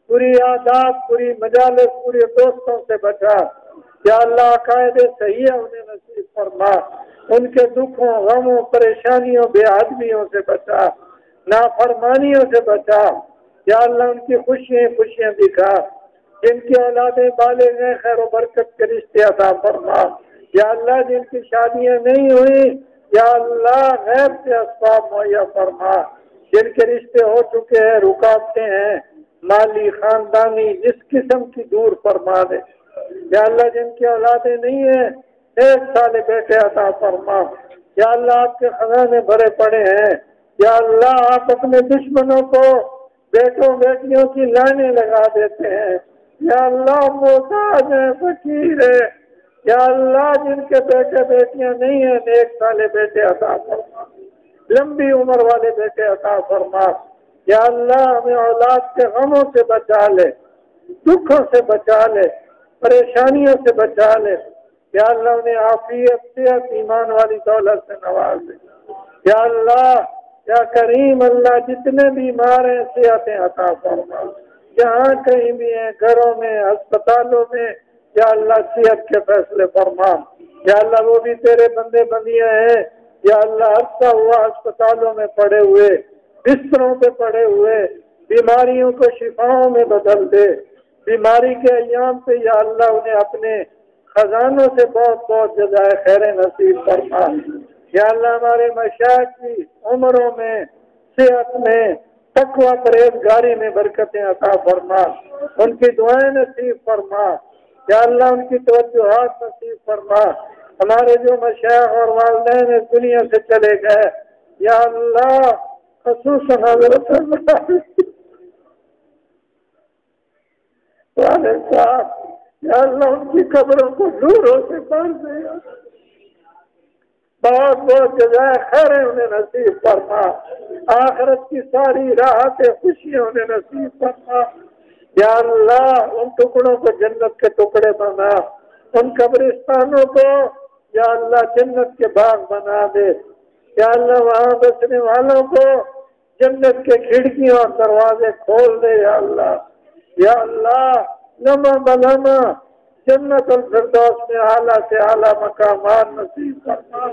پوری عادات، پوری مجالس، پورے دوستوں سے بچا۔ یا اللہ عقائد صحیح انہیں نصیب فرما، ان کے دکھوں، غموں، پریشانیوں، بے آدمیوں سے بچا، نافرمانیوں سے بچا۔ یا اللہ ان کی خوشیاں دکھا، جن کی اولادیں بالغ ہیں خیر و برکت کے رشتے عطا فرما۔ یا اللہ جن کی شادیاں نہیں ہوئی، یا اللہ غیب سے اسباب مہیا فرما۔ جن کے رشتے ہو چکے ہیں، رکاوٹیں ہیں مالی خاندانی، جس قسم کی دور فرما دے۔ یا اللہ جن کی اولادیں نہیں ہیں، 1 سال بیٹے عطا فرما۔ یا اللہ آپ کے خزانے بھرے پڑے ہیں۔ یا اللہ آپ اپنے دشمنوں کو بیٹوں بیٹیوں کی لانیں لگا دیتے ہیں۔ یا اللہ محتاج ہیں، فقیر ہے۔ یا اللہ جن کے بیٹے بیٹیاں نہیں ہیں، 1 سال بیٹے عطا فرما، لمبی عمر والے بیٹے عطا فرما۔ یا اللہ ہمیں اولاد کے غموں سے بچا لے، دکھوں سے بچا لے، پریشانیوں سے بچا لے۔ یا اللہ انہیں عافیت، صحت، ایمان والی دولت سے نواز دے۔ یا اللہ، یا کریم اللہ جتنے بیمار ہیں صحتیں عطا فرما، جہاں کہیں بھی ہیں، گھروں میں، ہسپتالوں میں، یا اللہ صحت کے فیصلے فرما۔ یا اللہ وہ بھی تیرے بندے بندیاں ہیں، یا اللہ عرصہ ہوا ہسپتالوں میں پڑے ہوئے، بستروں پہ پڑے ہوئے، بیماریوں کو شفاؤں میں بدل دے۔ بیماری کے ایام پہ یا اللہ انہیں اپنے خزانوں سے بہت بہت جزائے خیر نصیب فرما۔ یا اللہ ہمارے مشائخ کی عمروں میں، صحت میں، تقوی پرہیزگاری میں برکتیں عطا فرما، ان کی دعائیں نصیب فرما۔ یا اللہ ان کی توجہات نصیب فرما۔ ہمارے جو مشائخ اور والدین اس دنیا سے چلے گئے، یا اللہ خصوصاً حضرت والد صاحب، یا اللہ ان کی قبروں کو نوروں سے بھر دے، بہت بہت جزائے خیر انہیں نصیب فرما، آخرت کی ساری راحتیں خوشیاں انہیں نصیب فرما۔ یا اللہ ان ٹکڑوں کو جنت کے ٹکڑے بنا، ان قبرستانوں کو یا اللہ جنت کے باغ بنا دے۔ یا اللہ وہاں بسنے والوں کو جنت کے کھڑکیاں اور دروازے کھول دے۔ یا اللہ، یا اللہ لمحہ بلمحہ جنت الفردوس میں اعلیٰ سے اعلیٰ مقامات نصیب فرما۔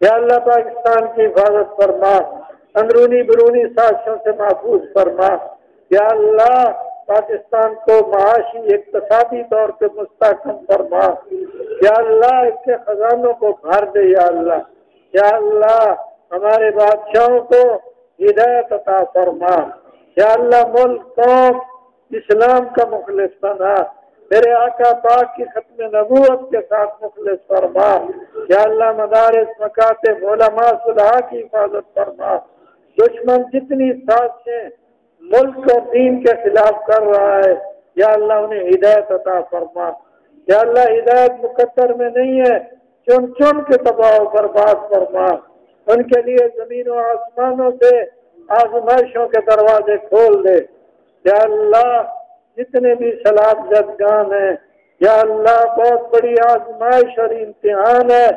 یا اللہ پاکستان کی حفاظت فرما، اندرونی بیرونی سازشوں سے محفوظ فرما۔ یا اللہ پاکستان کو معاشی اقتصادی طور پہ مستحکم فرما۔ یا اللہ اس کے خزانوں کو بھر دے۔ یا اللہ، یا اللہ ہمارے بادشاہوں کو ہدایت عطا فرما۔ یا اللہ ملک قوم اسلام کا مخلص بنا، میرے آقا پاک کی ختم نبوت کے ساتھ مخلص فرما۔ یا اللہ مدارس، مکاتب، علماء، صلحاء کی حفاظت فرما۔ دشمن جتنی سازشیں ملک اور دین کے خلاف کر رہا ہے، یا اللہ انہیں ہدایت عطا فرما۔ یا اللہ ہدایت مقدر میں نہیں ہے، چن چن کے تباہ و برباد فرما۔ ان کے لیے زمین و آسمانوں سے آزمائشوں کے دروازے کھول دے۔ یا اللہ جتنے بھی سلاب زدگان ہیں، یا اللہ بہت بڑی آزمائش اور امتحان ہے،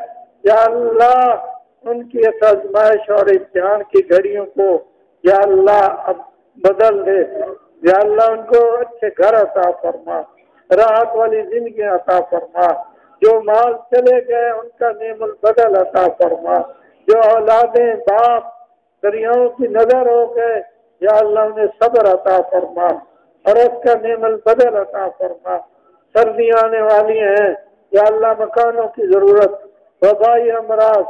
یا اللہ ان کی اس آزمائش اور امتحان کی گھڑیوں کو یا اللہ اب بدل دے۔ یا اللہ ان کو اچھے گھر عطا فرما، راحت والی زندگی عطا فرما۔ جو مال چلے گئے ان کا نعم البدل عطا فرما۔ جو اولادیں باپ دریاؤں کی نظر ہو گئے، یا اللہ انہیں صبر عطا فرما اور اس کا نعم البدل عطا فرما۔ سردیاں آنے والی ہیں، یا اللہ مکانوں کی ضرورت، وبائی امراض،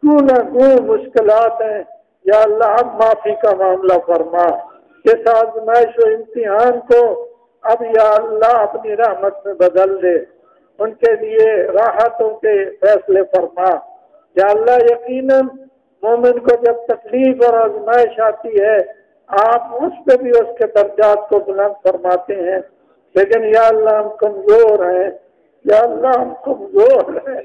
کو مشکلات ہیں، یا اللہ اب معافی کا معاملہ فرما۔ اس آزمائش و امتحان کو اب یا اللہ اپنی رحمت میں بدل دے، ان کے لیے راحتوں کے فیصلے فرما۔ یا اللہ یقیناً مومن کو جب تکلیف اور آزمائش آتی ہے، آپ اس پہ بھی اس کے درجات کو بلند فرماتے ہیں، لیکن یا اللہ ہم کمزور ہیں، یا اللہ ہم کمزور ہیں،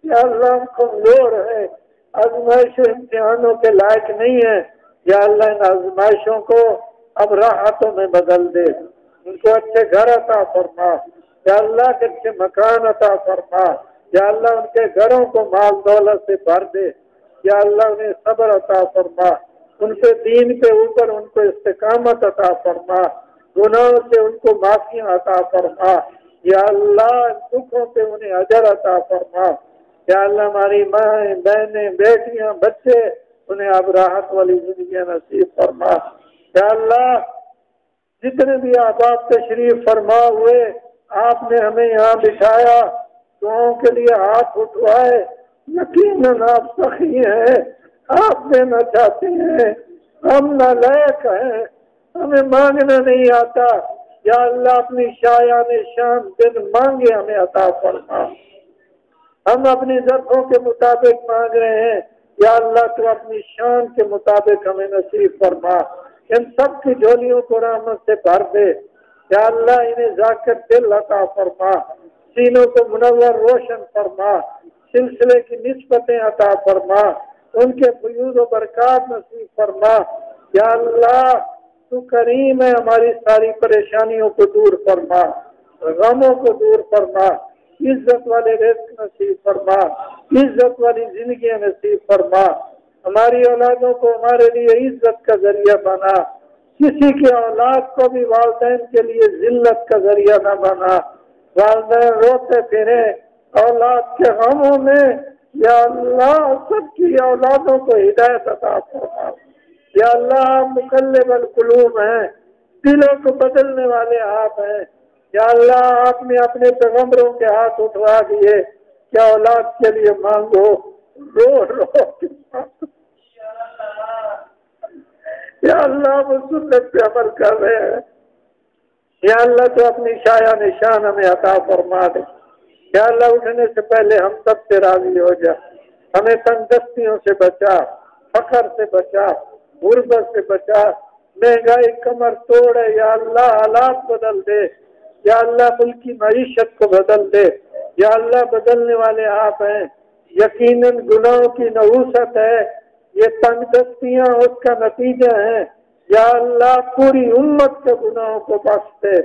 یا اللہ ہم کمزور ہیں، آزمائش و امتحانوں کے لائق نہیں ہیں۔ یا اللہ ان آزمائشوں کو اب راحتوں میں بدل دے، ان کو اچھے گھر عطا فرما، یا اللہ کے اچھے مکان عطا فرما۔ یا اللہ ان کے گھروں کو مال دولت سے بھر دے، یا اللہ انہیں صبر عطا فرما، ان کے دین کے اوپر ان کو استقامت عطا فرما، گناہوں سے ان کو معافیاں عطا فرما، یا اللہ دکھوں سے انہیں اجر عطا فرما، یا اللہ ہماری ماں بہنیں بیٹیاں بچے انہیں اب راحت والی زندگیاں نصیب فرما، یا اللہ جتنے بھی احباب تشریف فرما ہوئے آپ نے ہمیں یہاں بٹھایا، دعاؤں کے لیے ہاتھ اٹھوائے، یقیناً آپ سخی ہیں، آپ دینا چاہتے ہیں، ہم نالائق ہیں، ہمیں مانگنا نہیں آتا، یا اللہ اپنی شایان شان دن مانگے ہمیں عطا فرما، ہم اپنی ضرورتوں کے مطابق مانگ رہے ہیں، یا اللہ تو اپنی شان کے مطابق ہمیں نصیب فرما، ان سب کی جھولیوں کو رحمت سے بھر دے، یا اللہ انہیں ذاکر دل عطا فرما، سینوں کو منور روشن فرما، سلسلے کی نسبتیں عطا فرما، ان کے فیوض و برکات نصیب فرما، یا اللہ تو کریم ہے، ہماری ساری پریشانیوں کو دور فرما، غموں کو دور فرما، عزت والے رزق نصیب فرما، عزت والی زندگی نصیب فرما، ہماری اولادوں کو ہمارے لیے عزت کا ذریعہ بنا، کسی کی اولاد کو بھی والدین کے لیے ذلت کا ذریعہ نہ بنا، والدین روتے پھرے اولاد کے غموں میں، یا اللہ سب کی اولادوں کو ہدایت عطا فرما، یا اللہ مقلب القلوب ہیں، دلوں کو بدلنے والے آپ ہیں، یا اللہ آپ نے اپنے پیغمبروں کے ہاتھ اٹھوا دیے، کیا اولاد کے لیے مانگو، رو رو کے مانگو، یا اللہ وہ سنت پہ عمل کر رہے ہیں، یا اللہ تو اپنی شایہ نشان ہمیں عطا فرما دے، یا اللہ اٹھنے سے پہلے ہم سب سے راضی ہو جا، ہمیں تنگستیوں سے بچا، فقر سے بچا، غربت سے بچا، مہنگائی کمر توڑے، یا اللہ حالات بدل دے، یا اللہ ملک کی معیشت کو بدل دے، یا اللہ بدلنے والے آپ ہیں، یقیناً گناہوں کی نحوست ہے، یہ تنگ دستیاں اس کا نتیجہ ہیں، یا اللہ پوری امت کے گناہوں کو بخش دے،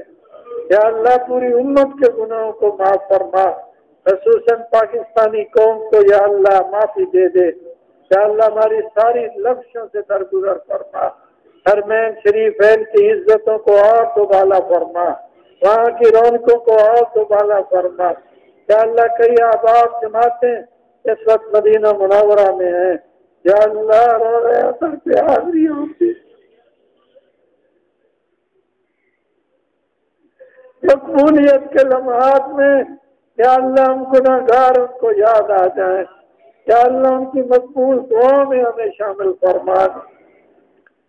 یا اللہ پوری امت کے گناہوں کو معاف فرما، خصوصاً پاکستانی قوم کو یا اللہ معافی دے دے، یا اللہ ہماری ساری لفظوں سے درگزر فرما، حرمین شریفین کی عزتوں کو اور دوبالا فرما، وہاں کی رونقوں کو اور دوبالا فرما، یا اللہ کئی آباد جماعتیں اس وقت مدینہ منورہ میں ہیں، یا اللہ روزہ اثر پہ حاضری ہوتی، مقبولیت کے لمحات میں یا اللہ ہم گناہگار ان کو یاد آ جائیں، یا اللہ ان کی مقبول دعاؤں میں ہمیں شامل فرما،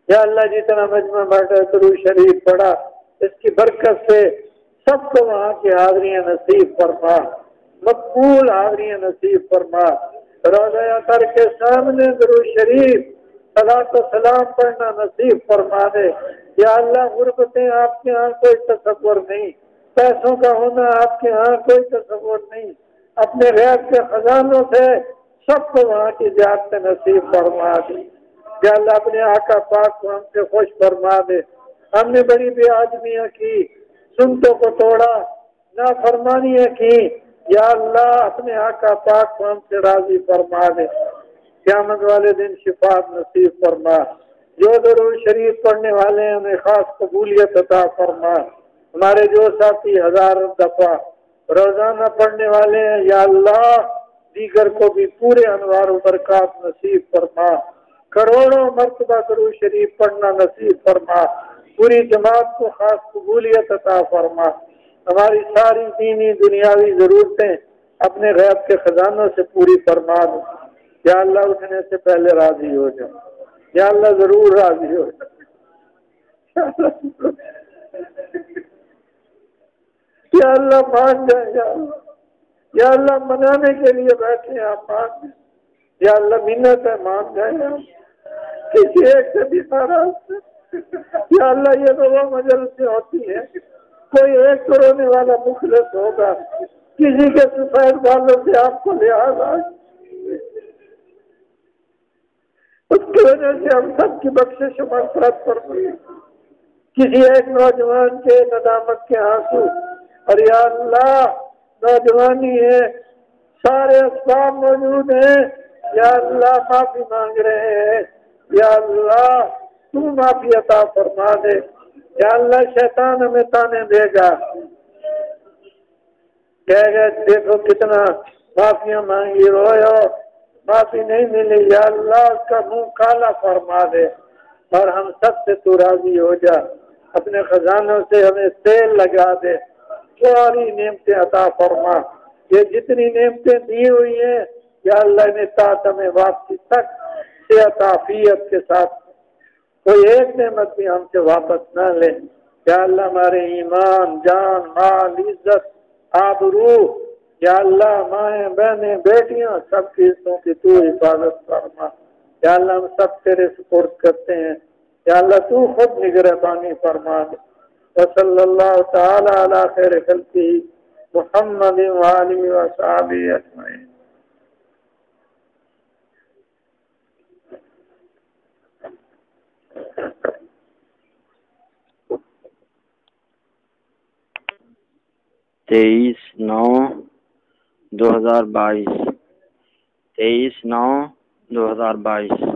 یا اللہ جتنا مجمع بیٹھا درود شریف پڑھا اس کی برکت سے سب کو وہاں کی حاضریاں نصیب فرما، مقبول حاضریاں نصیب فرما، روزہ اطہر کے سامنے درود شریف صلاۃ و سلام پڑھنا نصیب فرما دے، یا اللہ غربتیں آپ کے ہاں کوئی تصور نہیں، پیسوں کا ہونا آپ کے ہاں کوئی تصور نہیں، اپنے غیب کے خزانوں سے سب کو وہاں کی زیادت نصیب فرما دے، یا اللہ اپنے آقا پاک کو ہم سے خوش فرما دے، ہم نے بڑی بے آدمیاں کی، سنتوں کو توڑا، نافرمانیاں کی، یا اللہ اپنے آقا پاک کو ہم سے راضی فرما دے، قیامت والے دن شفاعت نصیب فرما، جو درود شریف پڑھنے والے ہیں انہیں خاص قبولیت عطا فرما، ہمارے جو ساتھی ہزاروں دفعہ روزانہ پڑھنے والے ہیں یا اللہ دیگر کو بھی پورے انوار و برکات نصیب فرما، کروڑوں مرتبہ درود شریف پڑھنا نصیب فرما، پوری جماعت کو خاص قبولیت عطا فرما، ہماری ساری دینی دنیاوی ضرورتیں اپنے غیب کے خزانوں سے پوری فرما دو، یا اللہ اٹھنے سے پہلے راضی ہو جاؤ، یا اللہ ضرور راضی ہو جاؤ، یا اللہ مان جائے، یا اللہ منانے کے لیے بیٹھے آپ مان جائیں، یا اللہ منت ہے مان جائے، کسی ایک سے بھی ناراض، یا اللہ یہ تو وہ مجلسیں ہوتی ہیں کوئی ایک تو رونے والا مخلص ہوگا، کسی کے سفید بالوں سے آپ کو لحاظ آئے، اس کی وجہ سے ہم سب کی بخشش و مغفرت فرمائے، کسی ایک نوجوان کے ندامت کے آنسو، اور یا اللہ نوجوانی ہے، سارے اسباب موجود ہیں، یا اللہ معافی مانگ رہے ہیں، یا اللہ تو معافی عطا فرما دے، یا اللہ شیطان ہمیں تانے دے گا، کہے گا دیکھو کتنا معافیاں مانگی روئے، معافی نہیں ملی، یا اللہ اس کا منہ کالا فرما دے اور ہم سب سے تو راضی ہو جا، اپنے خزانوں سے ہمیں تیل لگا دے، ساری نعمتیں عطا فرما، یہ جتنی نعمتیں دی ہوئی ہیں یا اللہ نے طاعت ہمیں واپسی تک صحت عافیت کے ساتھ کوئی ایک نعمت بھی ہم سے واپس نہ لے، یا اللہ ہمارے ایمان، جان، مال، عزت، آبرو، یا اللہ مائیں بہنیں بیٹیاں سب کی عزتوں کی تو حفاظت فرما، یا اللہ ہم سب تیرے سپرد کرتے ہیں، یا اللہ تو خود نگہبانی فرما دے، وصلی اللہ تعالی علی خیر خلقہ محمد وآلہ وصحبہ اجمعین۔ 23/9/2022